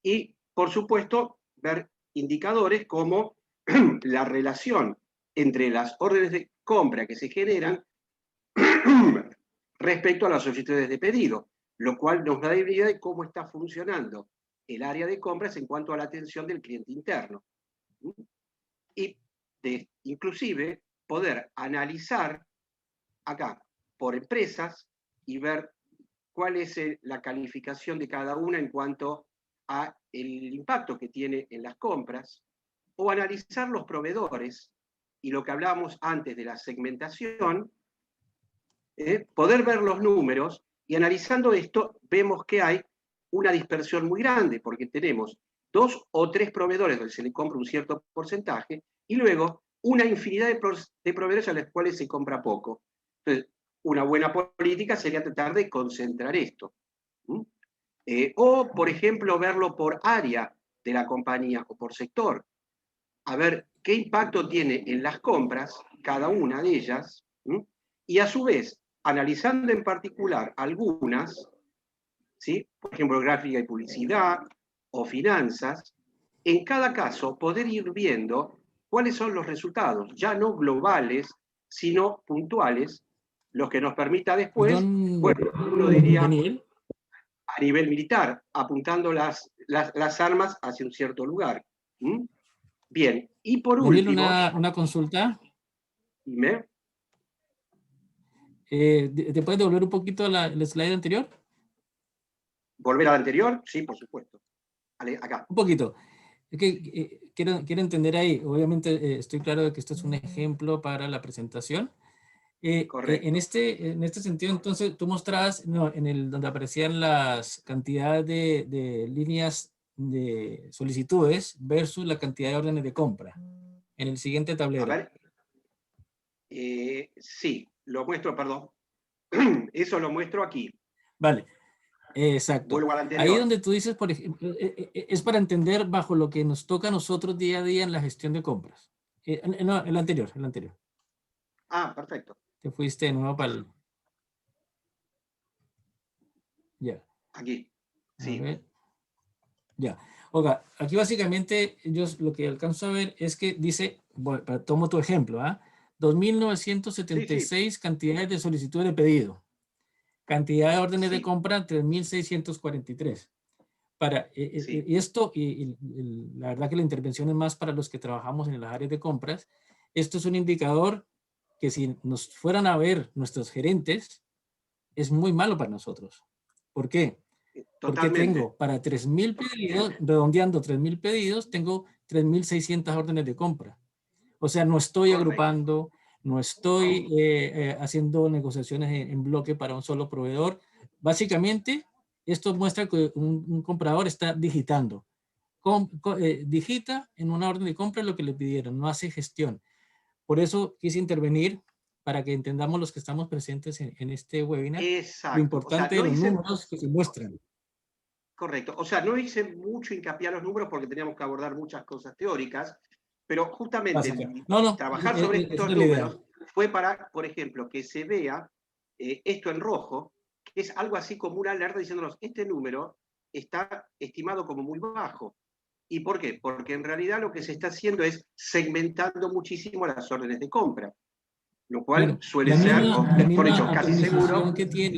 Y, por supuesto, ver indicadores como la relación entre las órdenes de compra que se generan respecto a las solicitudes de pedido, lo cual nos da idea de cómo está funcionando el área de compras en cuanto a la atención del cliente interno. Y inclusive poder analizar acá por empresas y ver cuál es la calificación de cada una en cuanto a el impacto que tiene en las compras, o analizar los proveedores y lo que hablábamos antes de la segmentación, poder ver los números, y analizando esto vemos que hay una dispersión muy grande, porque tenemos 2 o 3 proveedores donde se le compra un cierto porcentaje, y luego una infinidad de proveedores a los cuales se compra poco. Entonces, una buena política sería tratar de concentrar esto. O, por ejemplo, verlo por área de la compañía o por sector. A ver qué impacto tiene en las compras cada una de ellas, y a su vez, analizando en particular algunas, ¿sí? Por ejemplo, gráfica y publicidad o finanzas, en cada caso poder ir viendo cuáles son los resultados, ya no globales, sino puntuales, los que nos permita después, Perdón, bueno, uno diría Daniel. a nivel militar, apuntando las armas hacia un cierto lugar. Bien, y por Daniel, último, una consulta. dime, ¿Te puedes devolver un poquito el slide anterior? ¿volver al anterior? Sí, por supuesto. Vale, acá. Un poquito. Es que quiero entender ahí, obviamente estoy claro de que esto es un ejemplo para la presentación. Correcto. En este sentido, entonces, tú mostrabas, no, donde aparecían las cantidades de líneas de solicitudes versus la cantidad de órdenes de compra. En el siguiente A tablero. ver, sí, lo muestro, perdón. Eso lo muestro aquí. Vale, exacto. Vuelvo al Ahí anterior. donde tú dices, por ejemplo, es para entender bajo lo que nos toca a nosotros día a día en la gestión de compras. No, el anterior. Ah, perfecto. Te fuiste de nuevo para el... Ya. Aquí. A Sí. ver. Ya. Oiga, aquí básicamente yo lo que alcanzo a ver es que dice, bueno, tomo tu ejemplo, ¿ah? 2.976 Sí. cantidades de solicitudes de pedido. Cantidad de órdenes de Sí. compra, 3.643. Para Sí. esto, la verdad que la intervención es más para los que trabajamos en las áreas de compras. Esto es un indicador que si nos fueran a ver nuestros gerentes, es muy malo para nosotros. ¿Por qué? Porque Totalmente. tengo para 3.000 pedidos, redondeando 3.000 pedidos, tengo 3.600 órdenes de compra. O sea, no estoy Correcto. agrupando, no estoy haciendo negociaciones en bloque para un solo proveedor. Básicamente, esto muestra que un comprador está digitando. Digita en una orden de compra lo que le pidieron, no hace gestión. Por eso quise intervenir para que entendamos los que estamos presentes en este webinar, lo Exacto. O sea, importante de los números que se muestran. correcto. O sea, no hice mucho hincapié a los números porque teníamos que abordar muchas cosas teóricas, pero justamente Básica. No, trabajar sobre esa estos es la idea. números fue para, por ejemplo, que se vea esto en rojo, que es algo así como una alerta diciéndonos, este número está estimado como muy bajo. ¿Y por qué? Porque en realidad lo que se está haciendo es segmentando muchísimo las órdenes de compra, lo cual Bueno, suele ser, o la mejor dicho, misma casi seguro. atomización que tiene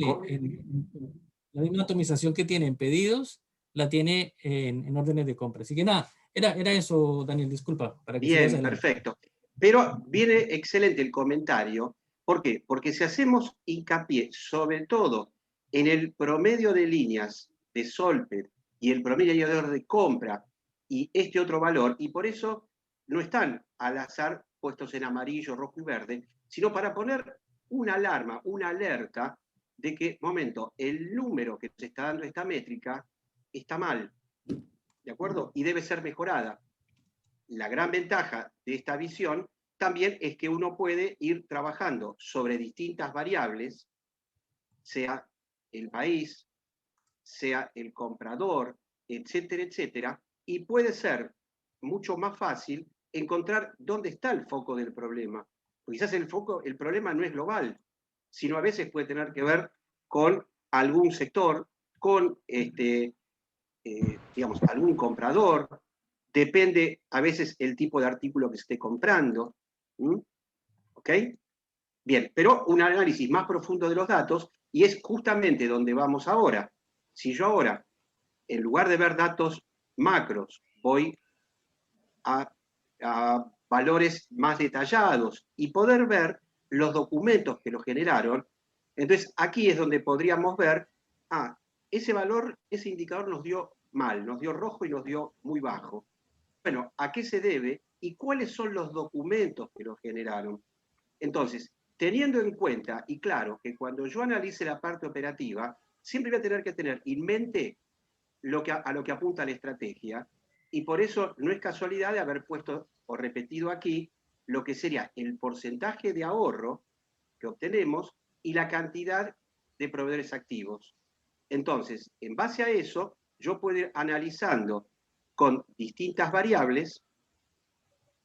la misma atomización que tiene en pedidos, la tiene en órdenes de compra. Así que nada, era eso, Daniel, disculpa, para que sigas Bien, adelante. perfecto. Pero viene excelente el comentario. ¿Por qué? Porque si hacemos hincapié sobre todo en el promedio de líneas de Solper y el promedio de orden de compra y este otro valor, y por eso no están al azar puestos en amarillo, rojo y verde, sino para poner una alarma, una alerta de que, momento, el número que se está dando esta métrica está mal, ¿de acuerdo? Y debe ser mejorada. La gran ventaja de esta visión también es que uno puede ir trabajando sobre distintas variables, sea el país, sea el comprador, etcétera, etcétera, y puede ser mucho más fácil encontrar dónde está el foco del problema. Porque quizás el problema no es global, sino a veces puede tener que ver con algún sector, con digamos, algún comprador, depende a veces el tipo de artículo que se esté comprando. ¿Ok? Bien, pero un análisis más profundo de los datos, y es justamente donde vamos ahora. Si yo ahora, en lugar de ver datos macros, voy a valores más detallados y poder ver los documentos que lo generaron, entonces aquí es donde podríamos ver, ese valor, ese indicador nos dio mal, nos dio rojo y nos dio muy bajo. Bueno, ¿a qué se debe y cuáles son los documentos que lo generaron? Entonces, teniendo en cuenta, y claro, que cuando yo analice la parte operativa, siempre voy a tener que tener en mente a lo que apunta la estrategia, y por eso no es casualidad de haber puesto o repetido aquí lo que sería el porcentaje de ahorro que obtenemos y la cantidad de proveedores activos. Entonces, en base a eso, yo puedo ir analizando con distintas variables,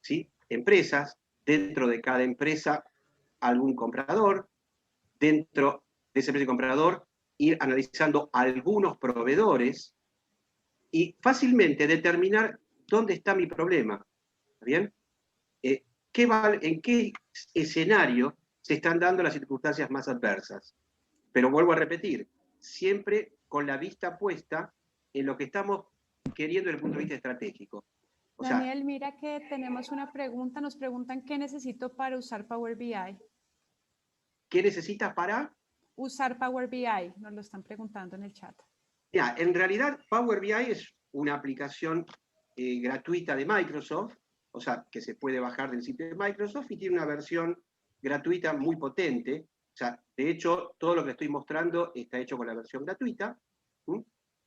¿sí? Empresas, dentro de cada empresa algún comprador, dentro de ese precio comprador ir analizando algunos proveedores y fácilmente determinar dónde está mi problema. ¿Está bien? ¿En qué escenario se están dando las circunstancias más adversas? Pero vuelvo a repetir, siempre con la vista puesta en lo que estamos queriendo desde el punto de vista estratégico. O Daniel, mira que tenemos una pregunta, nos preguntan qué necesito para usar Power BI. ¿Qué necesitas para? Usar Power BI, nos lo están preguntando en el chat. Ya, en realidad Power BI es una aplicación gratuita de Microsoft, o sea, que se puede bajar del sitio de Microsoft y tiene una versión gratuita muy potente. O sea, de hecho, todo lo que estoy mostrando está hecho con la versión gratuita.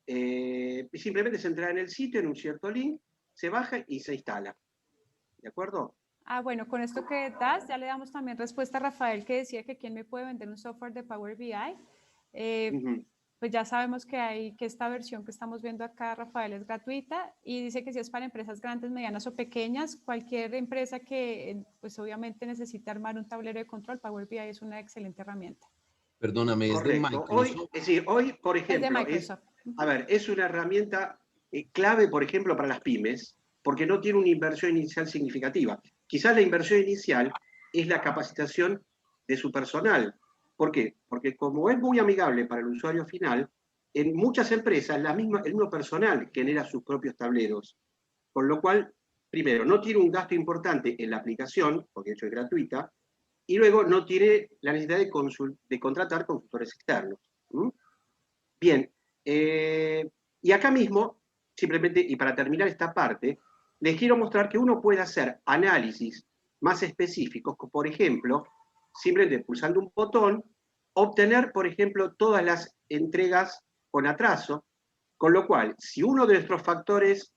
Simplemente se entra en el sitio, en un cierto link, se baja y se instala. ¿De acuerdo? Ah, bueno, con esto que das, ya le damos también respuesta a Rafael, que decía que quién me puede vender un software de Power BI. Pues ya sabemos que esta versión que estamos viendo acá, Rafael, es gratuita y dice que si es para empresas grandes, medianas o pequeñas, cualquier empresa que pues obviamente necesita armar un tablero de control, Power BI es una excelente herramienta. Perdóname, es de Microsoft. Hoy, por ejemplo, es de Microsoft. Es una herramienta clave, por ejemplo, para las pymes, porque no tiene una inversión inicial significativa. Quizás la inversión inicial es la capacitación de su personal. ¿Por qué? Porque como es muy amigable para el usuario final, en muchas empresas el mismo personal genera sus propios tableros. Con lo cual, primero, no tiene un gasto importante en la aplicación, porque de hecho es gratuita, y luego no tiene la necesidad de contratar consultores externos. Bien, y acá mismo, simplemente, y para terminar esta parte, les quiero mostrar que uno puede hacer análisis más específicos, por ejemplo, simplemente pulsando un botón, obtener, por ejemplo, todas las entregas con atraso, con lo cual, si uno de nuestros factores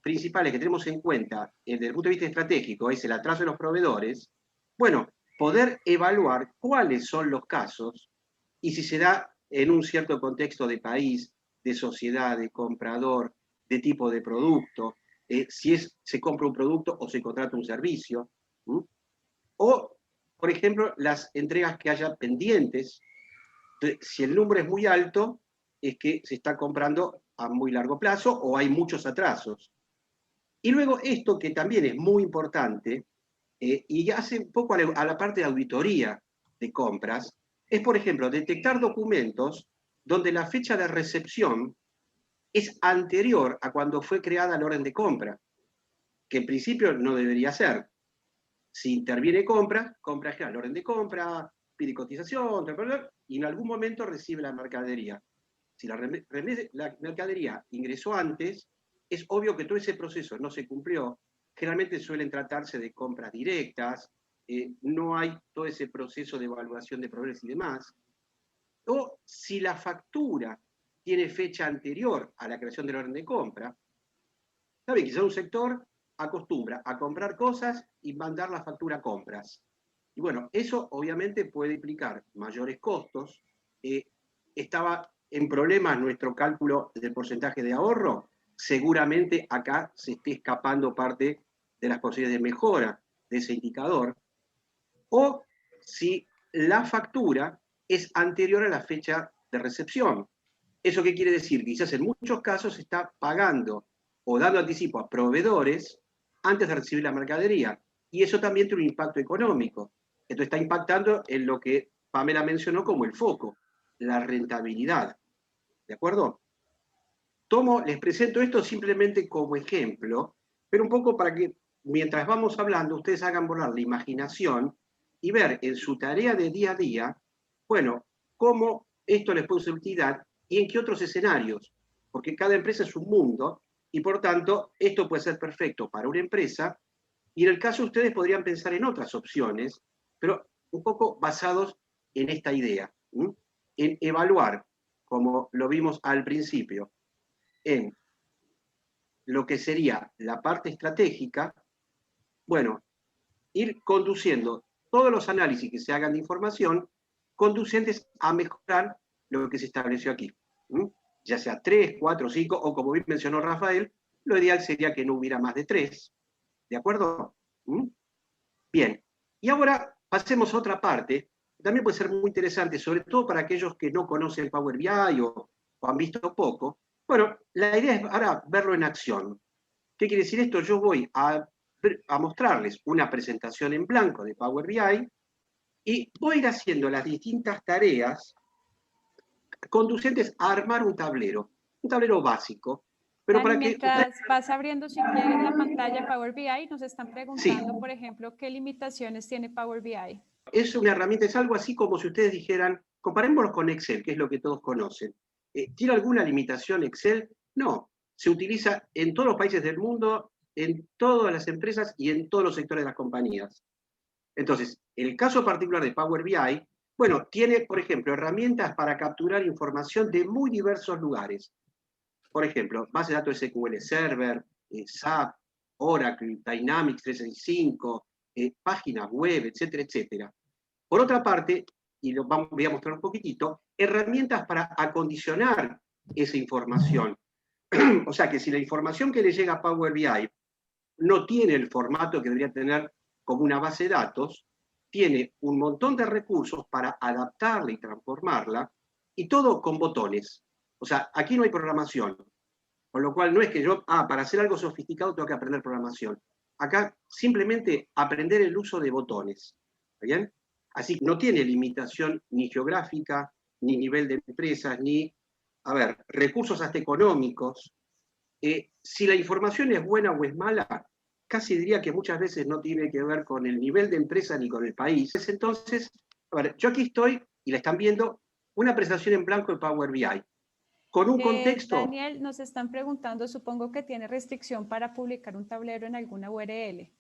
principales que tenemos en cuenta desde el punto de vista estratégico es el atraso de los proveedores, bueno, poder evaluar cuáles son los casos y si se da en un cierto contexto de país, de sociedad, de comprador, de tipo de producto, si se compra un producto o se contrata un servicio, o, por ejemplo, las entregas que haya pendientes. Si el número es muy alto, es que se está comprando a muy largo plazo o hay muchos atrasos. Y luego esto que también es muy importante, y hace un poco a la parte de auditoría de compras, es, por ejemplo, detectar documentos donde la fecha de recepción es anterior a cuando fue creada la orden de compra, que en principio no debería ser. Si interviene compra genera la orden de compra, pide cotización, y en algún momento recibe la mercadería. Si la mercadería ingresó antes, es obvio que todo ese proceso no se cumplió. Generalmente suelen tratarse de compras directas, no hay todo ese proceso de evaluación de proveedores y demás. O si la factura tiene fecha anterior a la creación de la orden de compra, ¿saben? Quizá un sector acostumbra a comprar cosas y mandar la factura a compras. Y bueno, eso obviamente puede implicar mayores costos. Estaba en problemas nuestro cálculo del porcentaje de ahorro. Seguramente acá se esté escapando parte de las posibilidades de mejora de ese indicador. O si la factura es anterior a la fecha de recepción. ¿Eso qué quiere decir? Quizás en muchos casos se está pagando o dando anticipo a proveedores antes de recibir la mercadería. Y eso también tiene un impacto económico. Esto está impactando en lo que Pamela mencionó como el foco, la rentabilidad. ¿De acuerdo? Les presento esto simplemente como ejemplo, pero un poco para que mientras vamos hablando ustedes hagan volar la imaginación y ver en su tarea de día a día, bueno, cómo esto les puede ser utilidad y en qué otros escenarios, porque cada empresa es un mundo y por tanto esto puede ser perfecto para una empresa y en el caso ustedes podrían pensar en otras opciones, pero un poco basados en esta idea, en evaluar, como lo vimos al principio, en lo que sería la parte estratégica, bueno, ir conduciendo todos los análisis que se hagan de información, conducentes a mejorar lo que se estableció aquí. Ya sea 3, 4, 5, o como bien mencionó Rafael, lo ideal sería que no hubiera más de 3. ¿De acuerdo? Bien. Y ahora pasemos a otra parte, que también puede ser muy interesante, sobre todo para aquellos que no conocen Power BI o han visto poco. Bueno, la idea es ahora verlo en acción. ¿Qué quiere decir esto? Yo voy a mostrarles una presentación en blanco de Power BI y voy a ir haciendo las distintas tareas conducentes a armar un tablero básico. Pero Dani, mientras vas abriendo, si quieres, la pantalla Power BI, nos están preguntando, por ejemplo, ¿qué limitaciones tiene Power BI? Es una herramienta, es algo así como si ustedes dijeran, comparémoslo con Excel, que es lo que todos conocen. ¿Tiene alguna limitación Excel? No. Se utiliza en todos los países del mundo, en todas las empresas y en todos los sectores de las compañías. Entonces, el caso particular de Power BI, bueno, tiene, por ejemplo, herramientas para capturar información de muy diversos lugares. Por ejemplo, base de datos SQL Server, SAP, Oracle, Dynamics 365, páginas web, etcétera, etcétera. Por otra parte, y voy a mostrar un poquitito, herramientas para acondicionar esa información. O sea que si la información que le llega a Power BI no tiene el formato que debería tener como una base de datos, tiene un montón de recursos para adaptarla y transformarla, y todo con botones. O sea, aquí no hay programación. Con lo cual no es que yo, para hacer algo sofisticado tengo que aprender programación. Acá simplemente aprender el uso de botones. ¿Está bien? Así que no tiene limitación ni geográfica, ni nivel de empresas, ni, recursos hasta económicos. Si la información es buena o es mala, casi diría que muchas veces no tiene que ver con el nivel de empresa ni con el país. Entonces, yo aquí estoy, y la están viendo, una presentación en blanco de Power BI. Con un contexto... Daniel, nos están preguntando, supongo que tiene restricción para publicar un tablero en alguna URL.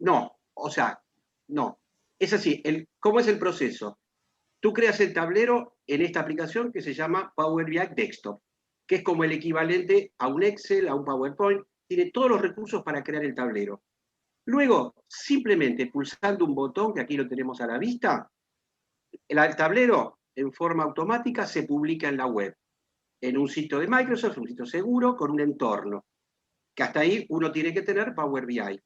No, o sea, no. Es así, ¿cómo es el proceso? Tú creas el tablero en esta aplicación que se llama Power BI Desktop, que es como el equivalente a un Excel, a un PowerPoint, tiene todos los recursos para crear el tablero. Luego, simplemente pulsando un botón, que aquí lo tenemos a la vista, el tablero en forma automática se publica en la web, en un sitio de Microsoft, un sitio seguro, con un entorno, que hasta ahí uno tiene que tener Power BI.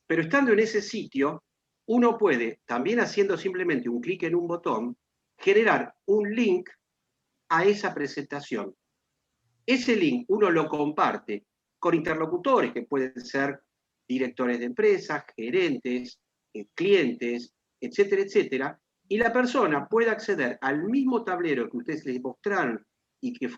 Pero estando en ese sitio, uno puede, también haciendo simplemente un clic en un botón, generar un link a esa presentación. Ese link uno lo comparte con interlocutores, que pueden ser directores de empresas, gerentes, clientes, etcétera, etcétera, y la persona puede acceder al mismo tablero que ustedes les mostraron y que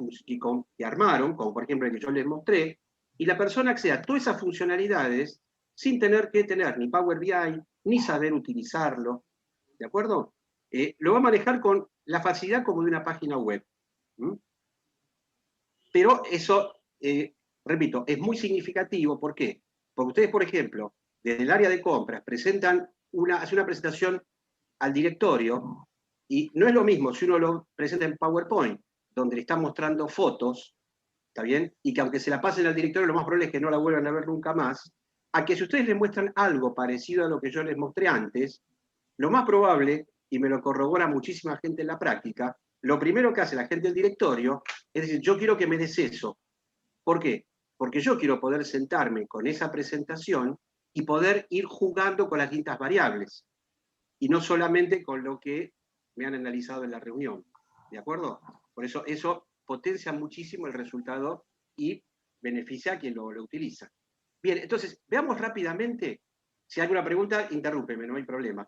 armaron, como por ejemplo el que yo les mostré, y la persona accede a todas esas funcionalidades sin tener que tener ni Power BI, ni saber utilizarlo, ¿de acuerdo? Lo va a manejar con la facilidad como de una página web. Pero eso, repito, es muy significativo. ¿Por qué? Porque ustedes, por ejemplo, desde el área de compras, hacen una presentación al directorio, y no es lo mismo si uno lo presenta en PowerPoint, donde le están mostrando fotos, ¿está bien? Y que aunque se la pasen al directorio, lo más probable es que no la vuelvan a ver nunca más, a que si ustedes les muestran algo parecido a lo que yo les mostré antes, lo más probable, y me lo corrobora muchísima gente en la práctica, lo primero que hace la gente del directorio es decir, yo quiero que me des eso. ¿Por qué? Porque yo quiero poder sentarme con esa presentación y poder ir jugando con las distintas variables, y no solamente con lo que me han analizado en la reunión. ¿De acuerdo? Por eso potencia muchísimo el resultado y beneficia a quien lo utiliza. Bien, entonces, veamos rápidamente. Si hay alguna pregunta, interrúpeme, no hay problema.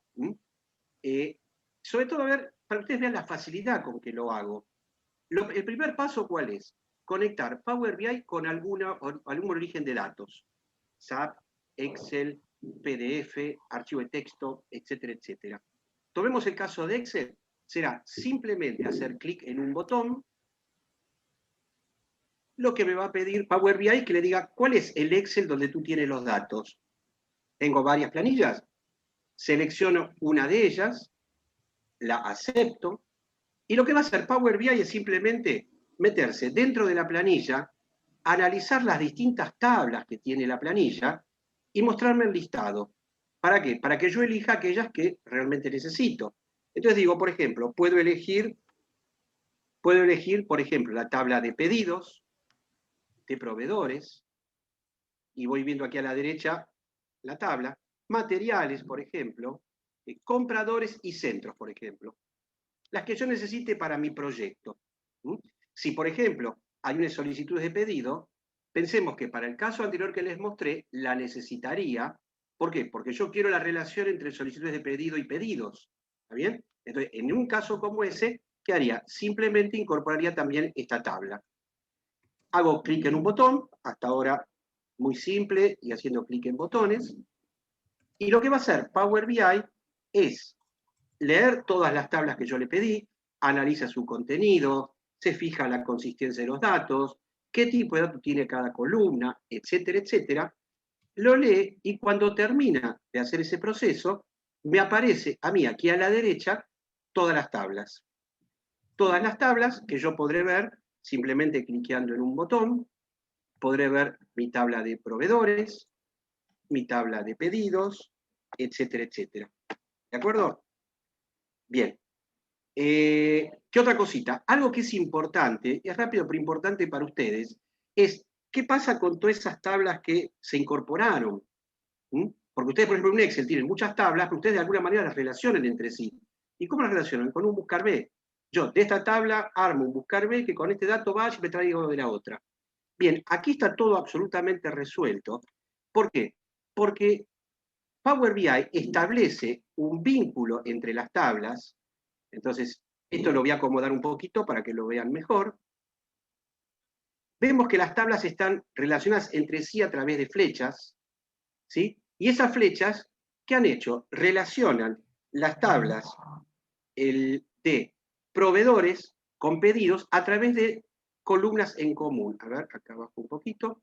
Sobre todo, para que ustedes vean la facilidad con que lo hago. El primer paso, ¿cuál es? Conectar Power BI con algún origen de datos. SAP, Excel, PDF, archivo de texto, etcétera, etcétera. Tomemos el caso de Excel. Será simplemente hacer clic en un botón, lo que me va a pedir Power BI que le diga cuál es el Excel donde tú tienes los datos. Tengo varias planillas, selecciono una de ellas, la acepto, y lo que va a hacer Power BI es simplemente meterse dentro de la planilla analizar las distintas tablas que tiene la planilla y mostrarme el listado. ¿Para qué? Para que yo elija aquellas que realmente necesito. Entonces digo, por ejemplo, puedo elegir, por ejemplo, la tabla de pedidos, de proveedores, y voy viendo aquí a la derecha la tabla, materiales, por ejemplo, compradores y centros, por ejemplo, las que yo necesite para mi proyecto. Si, por ejemplo, hay unas solicitudes de pedido, pensemos que para el caso anterior que les mostré, la necesitaría. ¿Por qué? Porque yo quiero la relación entre solicitudes de pedido y pedidos. ¿Está bien? Entonces, en un caso como ese, ¿qué haría? Simplemente incorporaría también esta tabla. Hago clic en un botón, hasta ahora muy simple, y haciendo clic en botones. Y lo que va a hacer Power BI es leer todas las tablas que yo le pedí, analiza su contenido, se fija la consistencia de los datos, qué tipo de datos tiene cada columna, etcétera, etcétera. Lo lee y cuando termina de hacer ese proceso, me aparece a mí aquí a la derecha todas las tablas. Todas las tablas que yo podré ver simplemente cliqueando en un botón. Podré ver mi tabla de proveedores, mi tabla de pedidos, etcétera, etcétera. ¿De acuerdo? Bien. ¿Qué otra cosita? Algo que es importante, es rápido pero importante para ustedes, es qué pasa con todas esas tablas que se incorporaron. Porque ustedes, por ejemplo, en un Excel tienen muchas tablas, pero ustedes de alguna manera las relacionan entre sí. ¿Y cómo las relacionan? Con un buscar B. Yo de esta tabla armo un buscar B que con este dato vaya y me traigo de la otra. Bien, aquí está todo absolutamente resuelto. ¿Por qué? Porque Power BI establece un vínculo entre las tablas. Entonces, esto lo voy a acomodar un poquito para que lo vean mejor. Vemos que las tablas están relacionadas entre sí a través de flechas, ¿sí? Y esas flechas, ¿qué han hecho? Relacionan las tablas de proveedores con pedidos a través de columnas en común. A ver, acá abajo un poquito.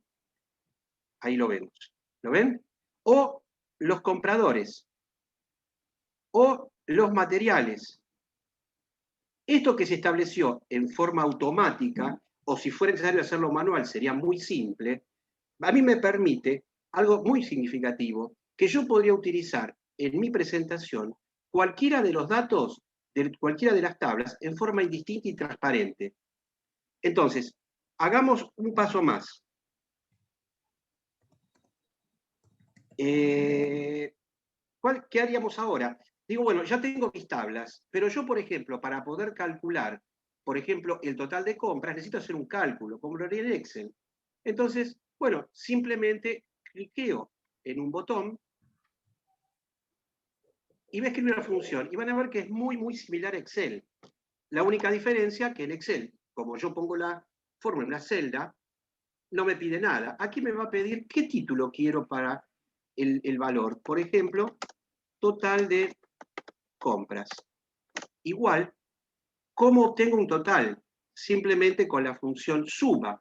Ahí lo vemos. ¿Lo ven? O los compradores. O los materiales. Esto que se estableció en forma automática, o si fuera necesario hacerlo manual, sería muy simple, a mí me permite algo muy significativo, que yo podría utilizar en mi presentación cualquiera de los datos de cualquiera de las tablas en forma indistinta y transparente. Entonces, hagamos un paso más. ¿Qué haríamos ahora? Digo, bueno, ya tengo mis tablas, pero yo, por ejemplo, para poder calcular, por ejemplo, el total de compras, necesito hacer un cálculo, como lo haría en Excel. Entonces, bueno, simplemente cliqueo en un botón y voy a escribir una función. Y van a ver que es muy, muy similar a Excel. La única diferencia que en Excel, como yo pongo la fórmula en una celda, no me pide nada. Aquí me va a pedir qué título quiero para el valor. Por ejemplo, total de compras. Igual, ¿cómo obtengo un total? Simplemente con la función suma.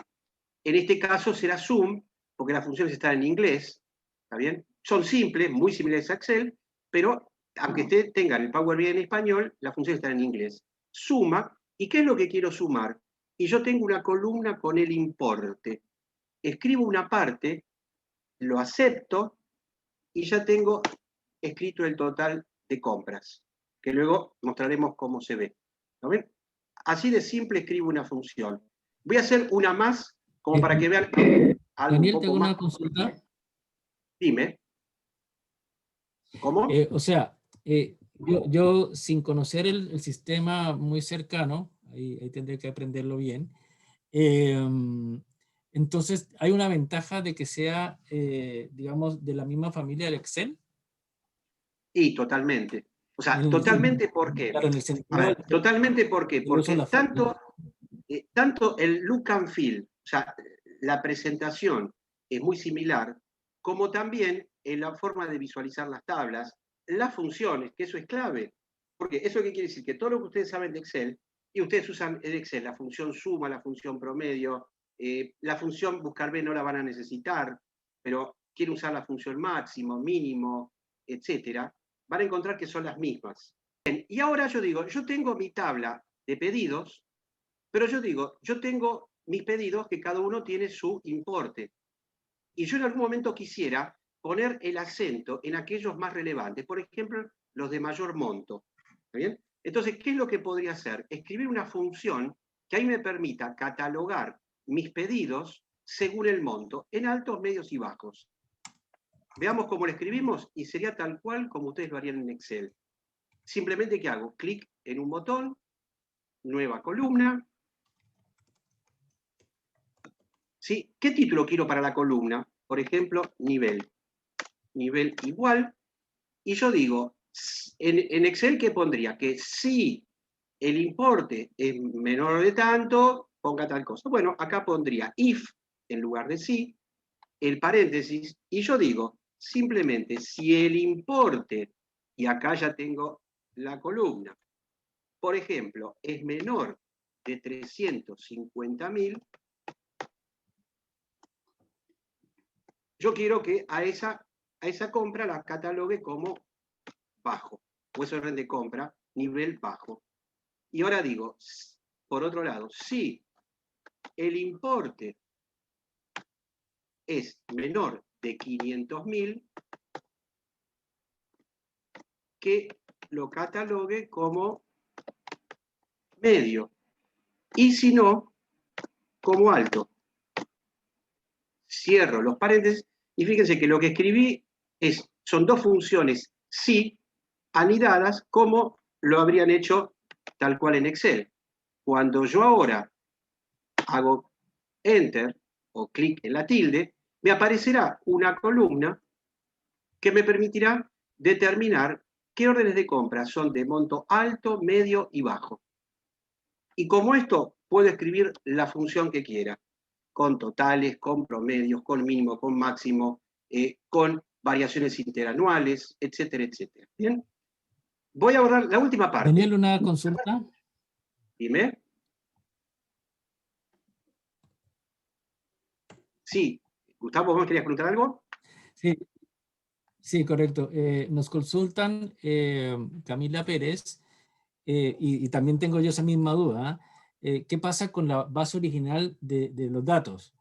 En este caso será sum, porque las funciones están en inglés, ¿está bien? Son simples, muy similares a Excel, pero aunque ustedes tengan el Power BI en español, las funciones están en inglés. Suma, ¿y qué es lo que quiero sumar? Y yo tengo una columna con el importe. Escribo una parte, lo acepto, y ya tengo escrito el total de compras, que luego mostraremos cómo se ve. ¿Lo ven? Así de simple escribo una función. Voy a hacer una más, como para que vean algo Daniel, un tengo poco más. una consulta. Dime. ¿Cómo? O sea, yo sin conocer el sistema muy cercano, ahí tendré que aprenderlo bien, entonces hay una ventaja de que sea, digamos, de la misma familia del Excel. Y totalmente. O sea, En totalmente, ¿por qué? claro, en el A sentido ver, totalmente, ¿por qué? del uso de Porque la fórmula. tanto el look and feel, o sea, la presentación es muy similar, como también en la forma de visualizar las tablas, las funciones, que eso es clave. Porque eso qué quiere decir, que todo lo que ustedes saben de Excel, y ustedes usan en Excel la función suma, la función promedio, la función buscar B no la van a necesitar, pero quieren usar la función máximo, mínimo, etcétera, van a encontrar que son las mismas. Bien, y ahora yo digo, yo tengo mi tabla de pedidos, pero yo digo, yo tengo mis pedidos, que cada uno tiene su importe. Y yo en algún momento quisiera poner el acento en aquellos más relevantes, por ejemplo, los de mayor monto. ¿Está bien? Entonces, ¿qué es lo que podría hacer? Escribir una función que ahí me permita catalogar mis pedidos según el monto, en altos, medios y bajos. Veamos cómo lo escribimos y sería tal cual como ustedes lo harían en Excel. Simplemente, ¿qué hago? Clic en un botón, nueva columna. ¿Sí? ¿Qué título quiero para la columna? Por ejemplo, nivel. Nivel igual. Y yo digo, en Excel, ¿qué pondría? Que si el importe es menor de tanto, ponga tal cosa. Bueno, acá pondría if en lugar de si, el paréntesis, y yo digo, simplemente, si el importe, y acá ya tengo la columna, por ejemplo, es menor de 350.000, yo quiero que a esa compra la catalogue como bajo, o ese orden de compra, nivel bajo. Y ahora digo, por otro lado, si el importe es menor de 500.000, que lo catalogue como medio. Y si no, como alto. Cierro los paréntesis y fíjense que lo que escribí son dos funciones sí anidadas como lo habrían hecho tal cual en Excel. Cuando yo ahora hago Enter o clic en la tilde, me aparecerá una columna que me permitirá determinar qué órdenes de compra son de monto alto, medio y bajo. Y como esto, puedo escribir la función que quiera, con totales, con promedios, con mínimo, con máximo, con variaciones interanuales, etcétera, etcétera. ¿Bien? Voy a abordar la última parte. Daniel, una consulta. Dime. Sí. Gustavo, ¿vos querías preguntar algo? Sí, sí, correcto. Nos consultan Camila Pérez, y también tengo yo esa misma duda. ¿Qué pasa con la base original de los datos?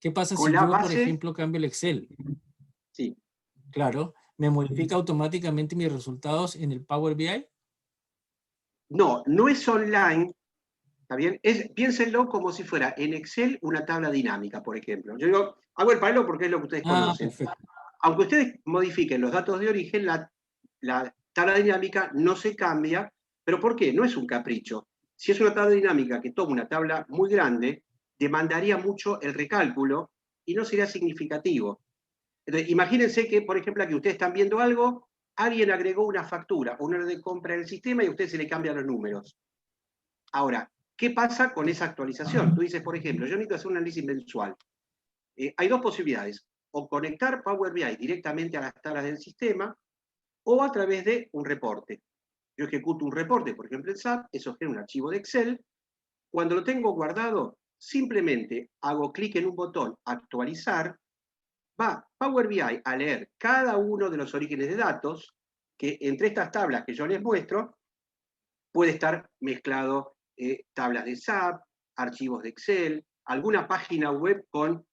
¿Qué pasa Con si la yo, por base, ejemplo, cambio el Excel? sí. Claro, ¿me modifica automáticamente mis resultados en el Power BI? No, no es online, ¿está bien? Piénsenlo como si fuera en Excel una tabla dinámica, por ejemplo. Yo digo, hago el paralelo porque es lo que ustedes conocen. Perfecto. Aunque ustedes modifiquen los datos de origen, la tabla dinámica no se cambia. ¿Pero por qué? No es un capricho. Si es una tabla dinámica que toma una tabla muy grande, demandaría mucho el recálculo y no sería significativo. Entonces, imagínense que, por ejemplo, aquí ustedes están viendo algo, alguien agregó una factura o una orden de compra en el sistema y a usted se le cambian los números. Ahora, ¿qué pasa con esa actualización? Tú dices, por ejemplo, yo necesito hacer un análisis mensual. Hay dos posibilidades, o conectar Power BI directamente a las tablas del sistema, o a través de un reporte. Yo ejecuto un reporte, por ejemplo en SAP, eso genera un archivo de Excel. Cuando lo tengo guardado, simplemente hago clic en un botón actualizar, va Power BI a leer cada uno de los orígenes de datos, que entre estas tablas que yo les muestro, puede estar mezclado tablas de SAP, archivos de Excel, alguna página web con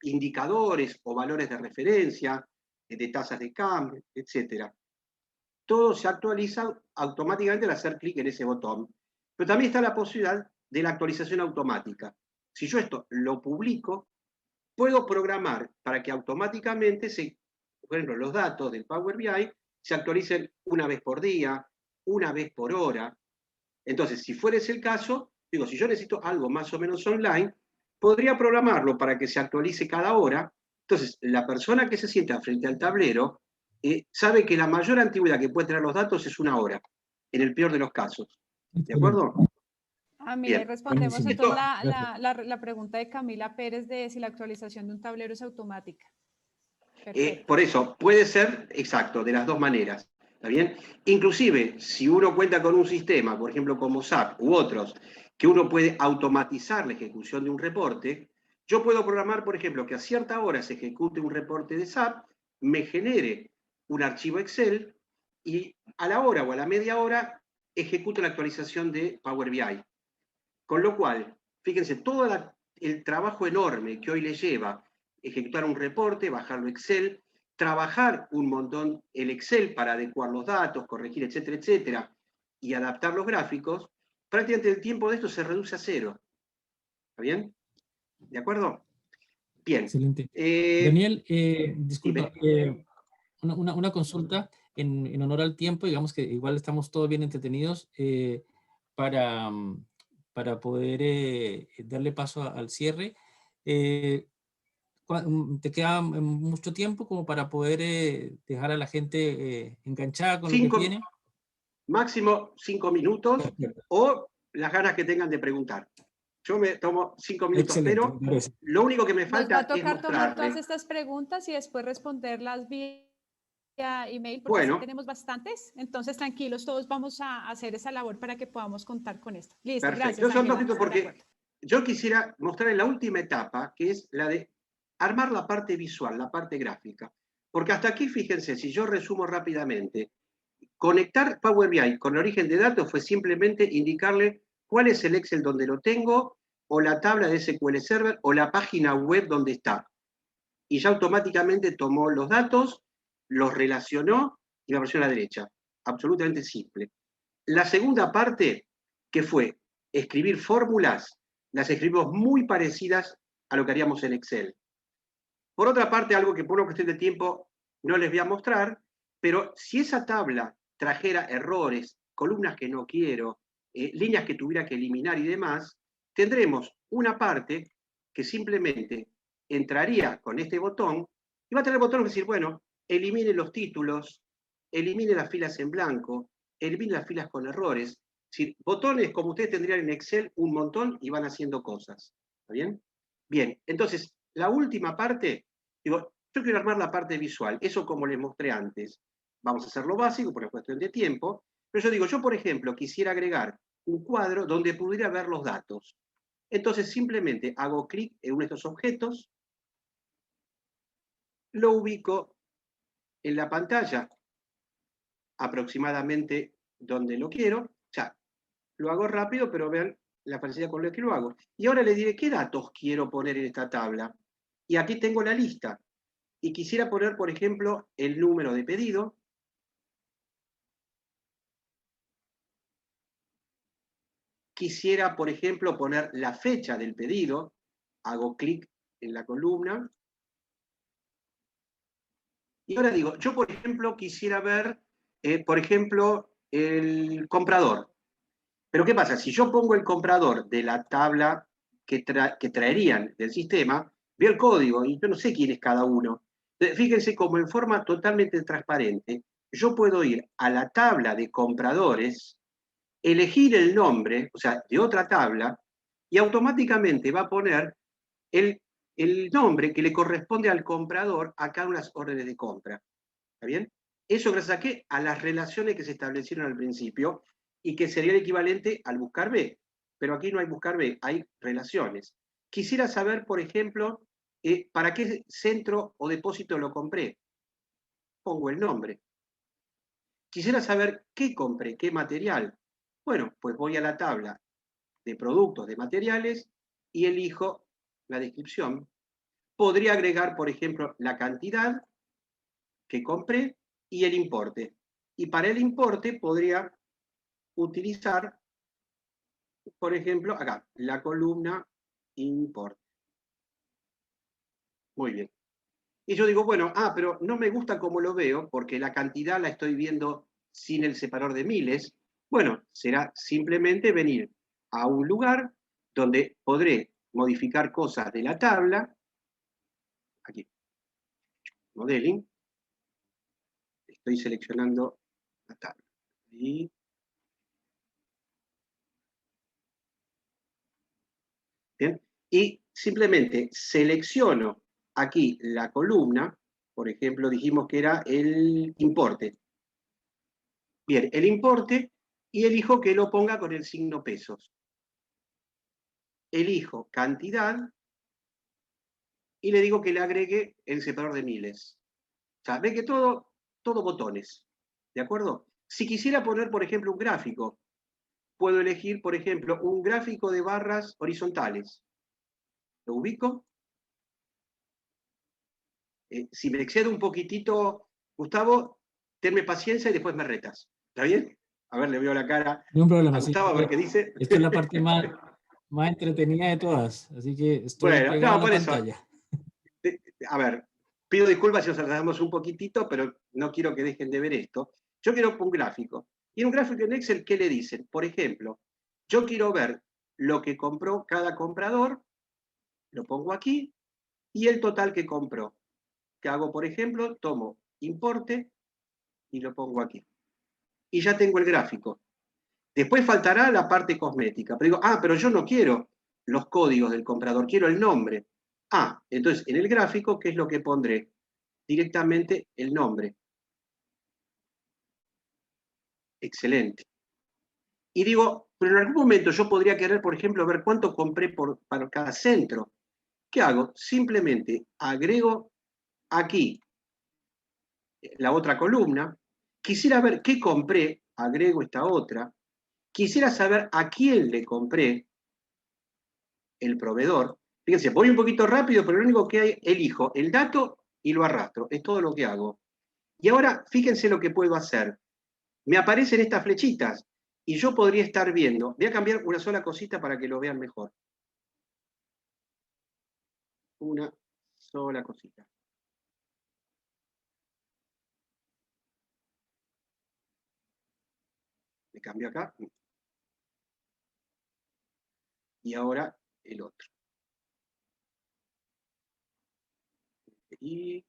indicadores o valores de referencia, de tasas de cambio, etc. Todo se actualiza automáticamente al hacer clic en ese botón. Pero también está la posibilidad de la actualización automática. Si yo esto lo publico, puedo programar para que automáticamente, por ejemplo, los datos del Power BI se actualicen una vez por día, una vez por hora. Entonces, si fuera ese el caso, digo, si yo necesito algo más o menos online, podría programarlo para que se actualice cada hora. Entonces, la persona que se sienta frente al tablero sabe que la mayor antigüedad que puede tener los datos es una hora, en el peor de los casos. ¿De acuerdo? Mira, y respondemos entonces la pregunta de Camila Pérez de si la actualización de un tablero es automática. Por eso, puede ser, exacto, de las dos maneras. ¿Está bien? Inclusive, si uno cuenta con un sistema, por ejemplo como SAP u otros, que uno puede automatizar la ejecución de un reporte, yo puedo programar, por ejemplo, que a cierta hora se ejecute un reporte de SAP, me genere un archivo Excel y a la hora o a la media hora ejecute la actualización de Power BI. Con lo cual, Fíjense, todo el trabajo enorme que hoy le lleva ejecutar un reporte, bajarlo a Excel, trabajar un montón el Excel para adecuar los datos, corregir, etcétera, etcétera, y adaptar los gráficos, prácticamente el tiempo de esto se reduce a 0. ¿Está bien? ¿De acuerdo? Bien. Excelente. Daniel, disculpa, una consulta en honor al tiempo, digamos que igual estamos todos bien entretenidos, para poder darle paso al cierre. ¿Te queda mucho tiempo como para poder dejar a la gente enganchada con lo que viene? Máximo 5 minutos o las ganas que tengan de preguntar. Yo me tomo 5 minutos, excelente, pero lo único que me falta es mostrarle. Nos va a tocar tomar todas estas preguntas y después responderlas vía email, porque bueno, tenemos bastantes. Entonces, tranquilos, todos vamos a hacer esa labor para que podamos contar con esto. Listo, perfecto. Gracias. Yo son 2 minutos porque yo quisiera mostrar en la última etapa, que es la de armar la parte visual, la parte gráfica. Porque hasta aquí, fíjense, si yo resumo rápidamente, conectar Power BI con el origen de datos fue simplemente indicarle cuál es el Excel donde lo tengo, o la tabla de SQL Server, o la página web donde está. Y ya automáticamente tomó los datos, los relacionó y me apareció a la derecha. Absolutamente simple. La segunda parte, que fue escribir fórmulas, las escribimos muy parecidas a lo que haríamos en Excel. Por otra parte, algo que por una cuestión de tiempo no les voy a mostrar, pero si esa tabla trajera errores, columnas que no quiero, líneas que tuviera que eliminar y demás, tendremos una parte que simplemente entraría con este botón y va a tener el botón que decir, bueno, elimine los títulos, elimine las filas en blanco, elimine las filas con errores. Es decir, botones como ustedes tendrían en Excel un montón y van haciendo cosas. ¿Está bien? Bien, entonces, la última parte, digo, yo quiero armar la parte visual. Eso como les mostré antes. Vamos a hacer lo básico por una cuestión de tiempo. Pero yo digo, yo por ejemplo quisiera agregar un cuadro donde pudiera ver los datos. Entonces simplemente hago clic en uno de estos objetos, lo ubico en la pantalla aproximadamente donde lo quiero. O sea, lo hago rápido, pero vean la facilidad con la que lo hago. Y ahora le diré qué datos quiero poner en esta tabla. Y aquí tengo la lista. Y quisiera poner, por ejemplo, el número de pedido. Quisiera, por ejemplo, poner la fecha del pedido. Hago clic en la columna. Y ahora digo, yo, por ejemplo, quisiera ver, por ejemplo, el comprador. Pero ¿qué pasa? Si yo pongo el comprador de la tabla que traerían del sistema, veo el código y yo no sé quién es cada uno. Fíjense como en forma totalmente transparente, yo puedo ir a la tabla de compradores, elegir el nombre, o sea, de otra tabla, y automáticamente va a poner el nombre que le corresponde al comprador a cada una de las órdenes de compra. ¿Está bien? Eso gracias a qué? A las relaciones que se establecieron al principio y que sería el equivalente al buscar B. Pero aquí no hay buscar B, hay relaciones. Quisiera saber, por ejemplo, para qué centro o depósito lo compré. Pongo el nombre. Quisiera saber qué compré, qué material. Bueno, pues voy a la tabla de productos, de materiales, y elijo la descripción. Podría agregar, por ejemplo, la cantidad que compré y el importe. Y para el importe podría utilizar, por ejemplo, acá, la columna importe. Muy bien. Y yo digo, bueno, pero no me gusta cómo lo veo, porque la cantidad la estoy viendo sin el separador de miles. Bueno, será simplemente venir a un lugar donde podré modificar cosas de la tabla. Aquí, modeling. Estoy seleccionando la tabla. Y bien. Y simplemente selecciono aquí la columna, por ejemplo, dijimos que era el importe. Bien, el importe, y elijo que lo ponga con el signo pesos. Elijo cantidad y le digo que le agregue el separador de miles. O sea, ve que todo botones, ¿de acuerdo? Si quisiera poner, por ejemplo, un gráfico, puedo elegir, por ejemplo, un gráfico de barras horizontales. ¿Lo ubico? Si me excedo un poquitito, Gustavo, tenme paciencia y después me retas. ¿Está bien? A ver, le veo la cara no hay un problema, a Gustavo, sí. a ver qué dice. Esto es la parte más entretenida de todas, así que estoy Bueno, pegado no, a la por eso. pantalla. A ver, pido disculpas si nos atrasamos un poquitito, pero no quiero que dejen de ver esto. Yo quiero un gráfico. Y en un gráfico en Excel, ¿qué le dicen? Por ejemplo, yo quiero ver lo que compró cada comprador, lo pongo aquí, y el total que compró. ¿Qué hago, por ejemplo? Tomo importe y lo pongo aquí. Y ya tengo el gráfico. Después faltará la parte cosmética. Pero digo, pero yo no quiero los códigos del comprador, quiero el nombre. Entonces en el gráfico, ¿qué es lo que pondré? Directamente el nombre. Excelente. Y digo, pero en algún momento yo podría querer, por ejemplo, ver cuánto compré para cada centro. ¿Qué hago? Simplemente agrego aquí la otra columna. Quisiera ver qué compré, agrego esta otra. Quisiera saber a quién le compré, el proveedor. Fíjense, voy un poquito rápido, pero lo único que hay, elijo el dato y lo arrastro. Es todo lo que hago. Y ahora, fíjense lo que puedo hacer. Me aparecen estas flechitas y yo podría estar viendo. Voy a cambiar una sola cosita para que lo vean mejor. Una sola cosita. Le cambio acá. Y ahora el otro. Y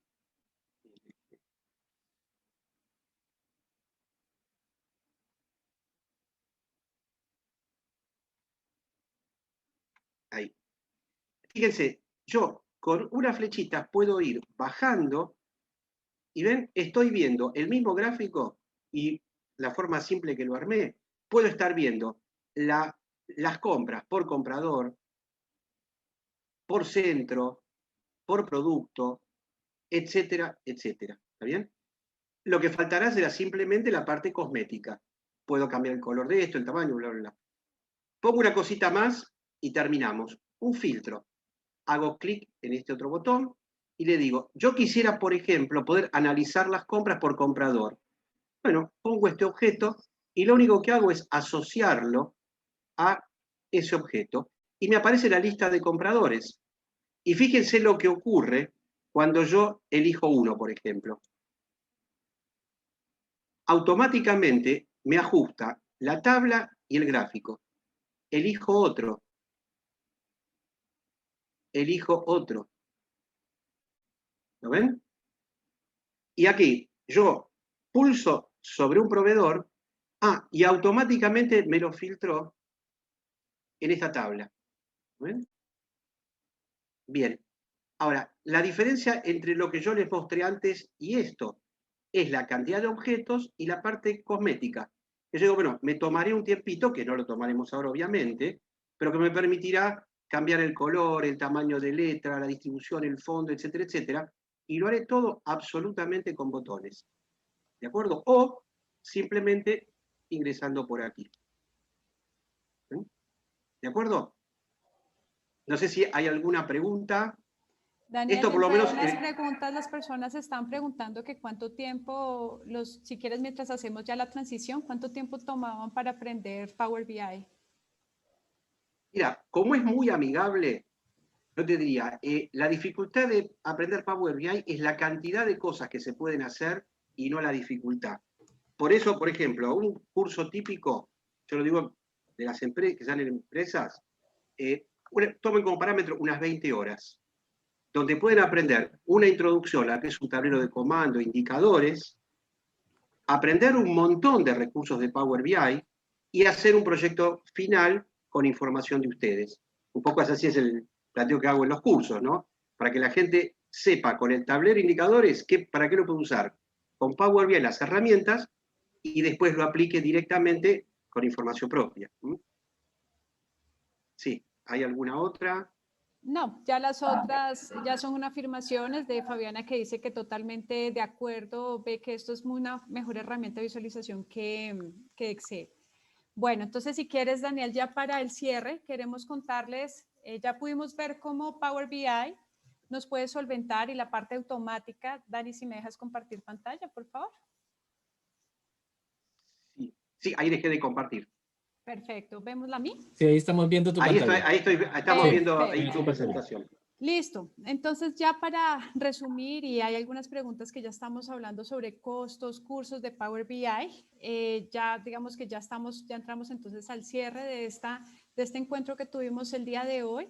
ahí. Fíjense, yo con una flechita puedo ir bajando y ven, estoy viendo el mismo gráfico y la forma simple que lo armé, puedo estar viendo las compras por comprador, por centro, por producto, etcétera, etcétera. ¿Está bien? Lo que faltará será simplemente la parte cosmética. Puedo cambiar el color de esto, el tamaño, bla, bla, bla. Pongo una cosita más y terminamos. Un filtro. Hago clic en este otro botón y le digo, yo quisiera, por ejemplo, poder analizar las compras por comprador. Bueno, pongo este objeto y lo único que hago es asociarlo a ese objeto y me aparece la lista de compradores. Y fíjense lo que ocurre cuando yo elijo uno, por ejemplo. Automáticamente me ajusta la tabla y el gráfico. Elijo otro. Elijo otro. ¿Lo ven? Y aquí yo pulso sobre un proveedor, y automáticamente me lo filtró en esta tabla. ¿Ven? Bien. Ahora, la diferencia entre lo que yo les mostré antes y esto es la cantidad de objetos y la parte cosmética. Yo digo, bueno, me tomaré un tiempito, que no lo tomaremos ahora obviamente, pero que me permitirá cambiar el color, el tamaño de letra, la distribución, el fondo, etcétera, etcétera, y lo haré todo absolutamente con botones. ¿De acuerdo? O simplemente ingresando por aquí. ¿De acuerdo? No sé si hay alguna pregunta. Daniel, Esto por lo menos... las preguntas, las personas están preguntando que cuánto tiempo, si quieres, mientras hacemos ya la transición, ¿cuánto tiempo tomaban para aprender Power BI? Mira, como es muy amigable, yo te diría, la dificultad de aprender Power BI es la cantidad de cosas que se pueden hacer y no la dificultad. Por eso, por ejemplo, un curso típico, yo lo digo de las empresas que salen empresas, tomen como parámetro unas 20 horas, donde pueden aprender una introducción a lo que es un tablero de comando, indicadores, aprender un montón de recursos de Power BI y hacer un proyecto final con información de ustedes. Un poco así es el planteo que hago en los cursos, ¿no? Para que la gente sepa con el tablero de indicadores para qué lo puede usar. Con Power BI las herramientas y después lo aplique directamente con información propia. Sí, ¿hay alguna otra? No, ya las otras ya son unas afirmaciones de Fabiana que dice que totalmente de acuerdo, ve que esto es una mejor herramienta de visualización que Excel. Bueno, entonces si quieres, Daniel, ya para el cierre, queremos contarles, ya pudimos ver cómo Power BI nos puede solventar y la parte automática. Dani, si me dejas compartir pantalla, por favor. Sí, ahí dejé de compartir. Perfecto, ¿vemos a mí? Sí, ahí estamos viendo tu pantalla. Estamos viendo ahí tu presentación. Listo, entonces ya para resumir, y hay algunas preguntas que ya estamos hablando sobre costos, cursos de Power BI, ya digamos que ya entramos entonces al cierre de este encuentro que tuvimos el día de hoy.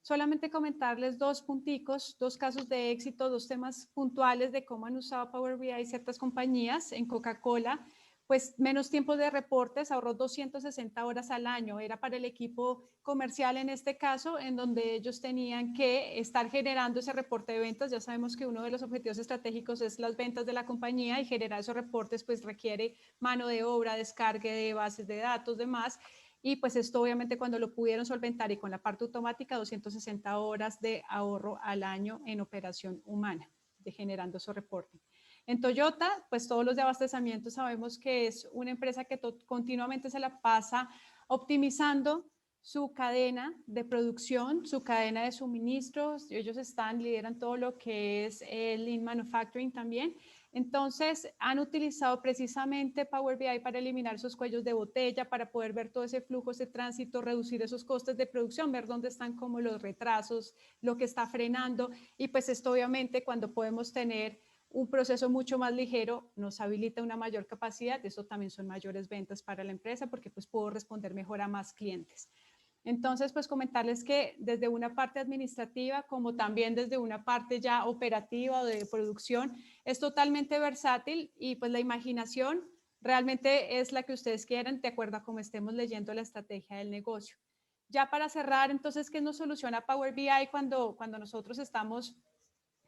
Solamente comentarles dos punticos, dos casos de éxito, dos temas puntuales de cómo han usado Power BI ciertas compañías. En Coca-Cola, pues menos tiempo de reportes, ahorró 260 horas al año, era para el equipo comercial en este caso, en donde ellos tenían que estar generando ese reporte de ventas. Ya sabemos que uno de los objetivos estratégicos es las ventas de la compañía y generar esos reportes pues requiere mano de obra, descargue de bases de datos, demás. Y pues esto obviamente cuando lo pudieron solventar y con la parte automática, 260 horas de ahorro al año en operación humana, de generando esos reportes. En Toyota, pues todos los de abastecimiento sabemos que es una empresa que continuamente se la pasa optimizando su cadena de producción, su cadena de suministros. Ellos lideran todo lo que es el Lean Manufacturing también. Entonces, han utilizado precisamente Power BI para eliminar esos cuellos de botella, para poder ver todo ese flujo, ese tránsito, reducir esos costes de producción, ver dónde están como los retrasos, lo que está frenando. Y pues esto obviamente cuando podemos tener un proceso mucho más ligero nos habilita una mayor capacidad, eso también son mayores ventas para la empresa porque pues puedo responder mejor a más clientes. Entonces, pues comentarles que desde una parte administrativa como también desde una parte ya operativa o de producción es totalmente versátil y pues la imaginación realmente es la que ustedes quieran de acuerdo a cómo estemos leyendo la estrategia del negocio. Ya para cerrar, entonces, ¿qué nos soluciona Power BI cuando nosotros estamos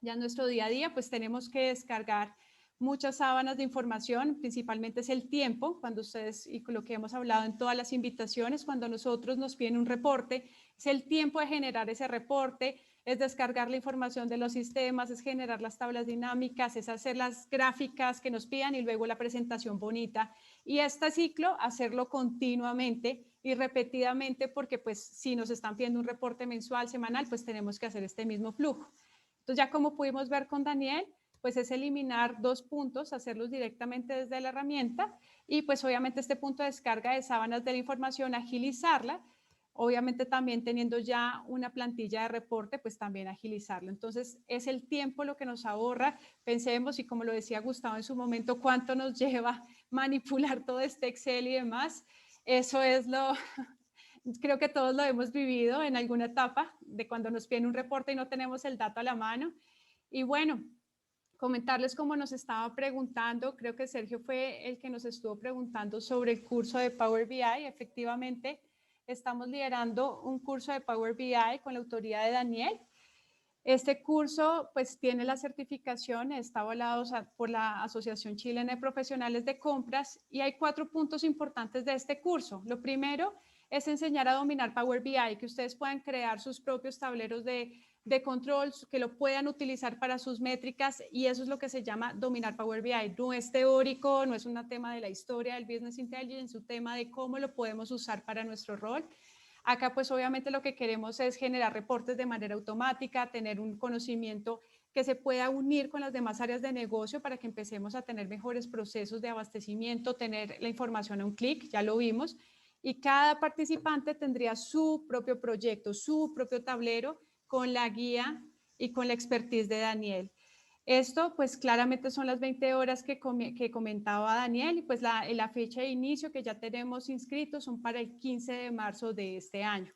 ya en nuestro día a día? Pues tenemos que descargar muchas sábanas de información, principalmente es el tiempo, cuando ustedes, y con lo que hemos hablado en todas las invitaciones, cuando nosotros nos piden un reporte, es el tiempo de generar ese reporte, es descargar la información de los sistemas, es generar las tablas dinámicas, es hacer las gráficas que nos pidan y luego la presentación bonita. Y este ciclo, hacerlo continuamente y repetidamente, porque pues si nos están pidiendo un reporte mensual, semanal, pues tenemos que hacer este mismo flujo. Entonces, ya como pudimos ver con Daniel, pues es eliminar dos puntos, hacerlos directamente desde la herramienta y pues obviamente este punto de descarga de sábanas de la información, agilizarla, obviamente también teniendo ya una plantilla de reporte, pues también agilizarlo. Entonces, es el tiempo lo que nos ahorra. Pensemos, y como lo decía Gustavo en su momento, cuánto nos lleva manipular todo este Excel y demás. Eso es creo que todos lo hemos vivido en alguna etapa de cuando nos piden un reporte y no tenemos el dato a la mano. Y bueno, comentarles como nos estaba preguntando, creo que Sergio fue el que nos estuvo preguntando sobre el curso de Power BI. Efectivamente, estamos liderando un curso de Power BI con la autoría de Daniel. Este curso pues tiene la certificación, está avalado por la Asociación Chilena de Profesionales de Compras y hay 4 puntos importantes de este curso. Lo primero es enseñar a dominar Power BI, que ustedes puedan crear sus propios tableros de control, que lo puedan utilizar para sus métricas y eso es lo que se llama dominar Power BI. No es teórico, no es un tema de la historia del Business Intelligence, es un tema de cómo lo podemos usar para nuestro rol. Acá pues obviamente lo que queremos es generar reportes de manera automática, tener un conocimiento que se pueda unir con las demás áreas de negocio para que empecemos a tener mejores procesos de abastecimiento, tener la información a un clic, ya lo vimos, y cada participante tendría su propio proyecto, su propio tablero con la guía y con la expertise de Daniel. Esto pues claramente son las 20 horas que comentaba Daniel y pues la fecha de inicio que ya tenemos inscritos son para el 15 de marzo de este año.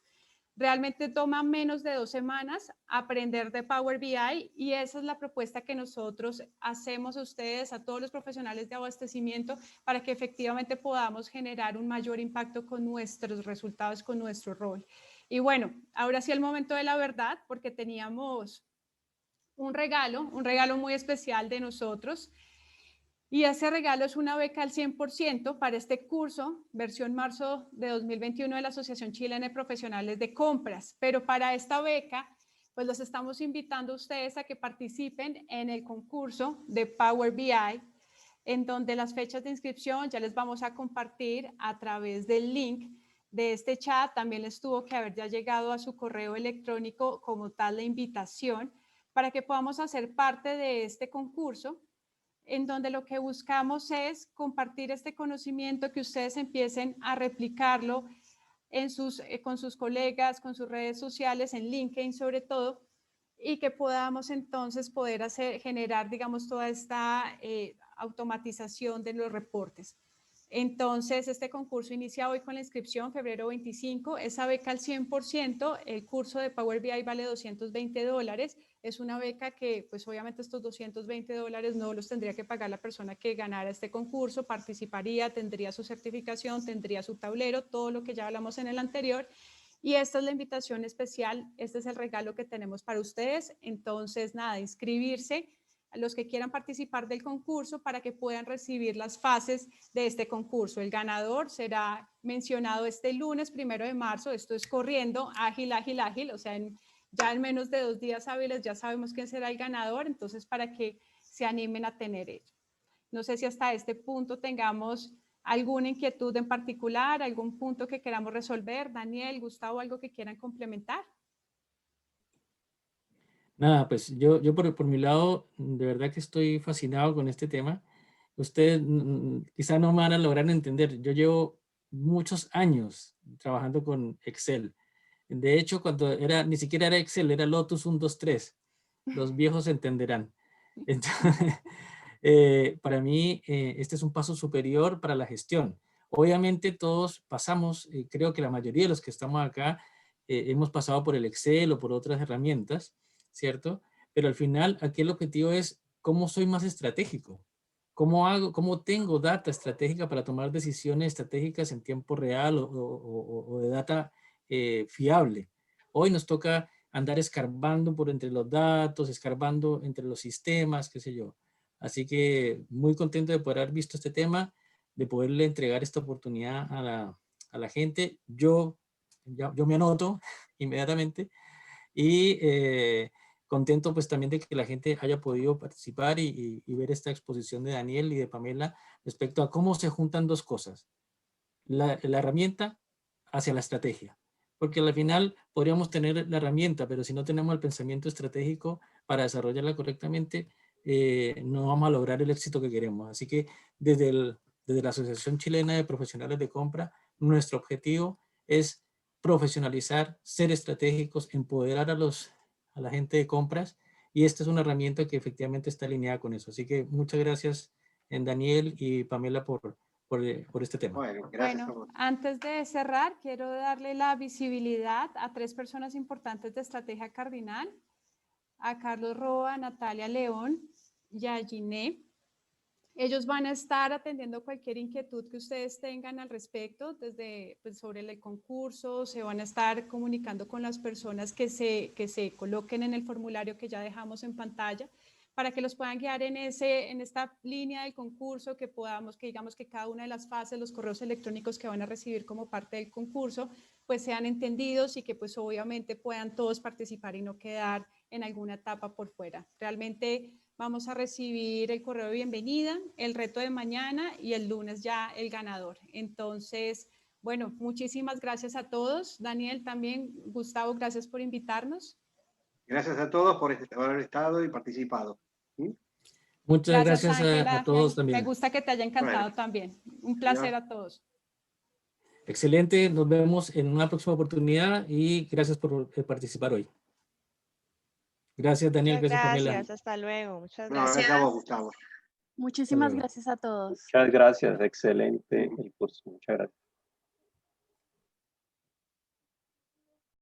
Realmente toma menos de 2 semanas aprender de Power BI y esa es la propuesta que nosotros hacemos a ustedes, a todos los profesionales de abastecimiento, para que efectivamente podamos generar un mayor impacto con nuestros resultados, con nuestro rol. Y bueno, ahora sí el momento de la verdad, porque teníamos un regalo muy especial de nosotros. Y ese regalo es una beca al 100% para este curso, versión marzo de 2021 de la Asociación Chilena de Profesionales de Compras. Pero para esta beca, pues los estamos invitando a ustedes a que participen en el concurso de Power BI en donde las fechas de inscripción ya les vamos a compartir a través del link de este chat. También les tuvo que haber ya llegado a su correo electrónico como tal la invitación para que podamos hacer parte de este concurso, en donde lo que buscamos es compartir este conocimiento, que ustedes empiecen a replicarlo en con sus colegas, con sus redes sociales, en LinkedIn sobre todo, y que podamos entonces poder generar, digamos, toda esta automatización de los reportes. Entonces, este concurso inicia hoy con la inscripción, febrero 25, esa beca al 100%, el curso de Power BI vale $220, es una beca que, pues obviamente estos $220 no los tendría que pagar la persona que ganara este concurso, participaría, tendría su certificación, tendría su tablero, todo lo que ya hablamos en el anterior, y esta es la invitación especial, este es el regalo que tenemos para ustedes. Entonces, nada, inscribirse a los que quieran participar del concurso para que puedan recibir las fases de este concurso. El ganador será mencionado este lunes 1 de marzo, esto es corriendo, ágil, ágil, ágil, o sea, ya en menos de 2 días hábiles ya sabemos quién será el ganador, entonces para que se animen a tener ello. No sé si hasta este punto tengamos alguna inquietud en particular, algún punto que queramos resolver. Daniel, Gustavo, algo que quieran complementar. Nada, pues yo por mi lado, de verdad que estoy fascinado con este tema. Ustedes quizá no me van a lograr entender. Yo llevo muchos años trabajando con Excel. De hecho, cuando ni siquiera era Excel, era Lotus 1, 2, 3. Los viejos entenderán. Entonces, para mí, este es un paso superior para la gestión. Obviamente todos pasamos, creo que la mayoría de los que estamos acá, hemos pasado por el Excel o por otras herramientas, ¿cierto? Pero al final, aquí el objetivo es cómo soy más estratégico. ¿Cómo tengo data estratégica para tomar decisiones estratégicas en tiempo real o de data fiable? Hoy nos toca andar escarbando por entre los datos, escarbando entre los sistemas, qué sé yo. Así que muy contento de poder haber visto este tema, de poderle entregar esta oportunidad a la gente. Yo me anoto inmediatamente y contento pues también de que la gente haya podido participar y ver esta exposición de Daniel y de Pamela respecto a cómo se juntan dos cosas. La herramienta hacia la estrategia. Porque al final podríamos tener la herramienta, pero si no tenemos el pensamiento estratégico para desarrollarla correctamente, no vamos a lograr el éxito que queremos. Así que desde la Asociación Chilena de Profesionales de Compra, nuestro objetivo es profesionalizar, ser estratégicos, empoderar a la gente de compras, y esta es una herramienta que efectivamente está alineada con eso. Así que muchas gracias, Daniel y Pamela, por este tema. Bueno, antes de cerrar, quiero darle la visibilidad a 3 personas importantes de Estrategia Cardinal, a Carlos Roa, Natalia León y a Giné. Ellos van a estar atendiendo cualquier inquietud que ustedes tengan al respecto, desde pues, sobre el concurso, se van a estar comunicando con las personas que se coloquen en el formulario que ya dejamos en pantalla, para que los puedan guiar en esta línea del concurso, que digamos que cada una de las fases, los correos electrónicos que van a recibir como parte del concurso, pues sean entendidos y que pues obviamente puedan todos participar y no quedar en alguna etapa por fuera. Realmente vamos a recibir el correo de bienvenida, el reto de mañana y el lunes ya el ganador. Entonces, bueno, muchísimas gracias a todos. Daniel también, Gustavo, gracias por invitarnos. Gracias a todos por haber estado y participado. Muchas gracias a todos también. Me gusta que te haya encantado también. Un placer a todos. Excelente, nos vemos en una próxima oportunidad y gracias por participar hoy. Gracias, Daniel. Muchas gracias, Pamela. Gracias, hasta luego. Muchas gracias. Gracias a vos, Gustavo. Muchísimas gracias a todos. Muchas gracias, excelente el curso. Muchas gracias.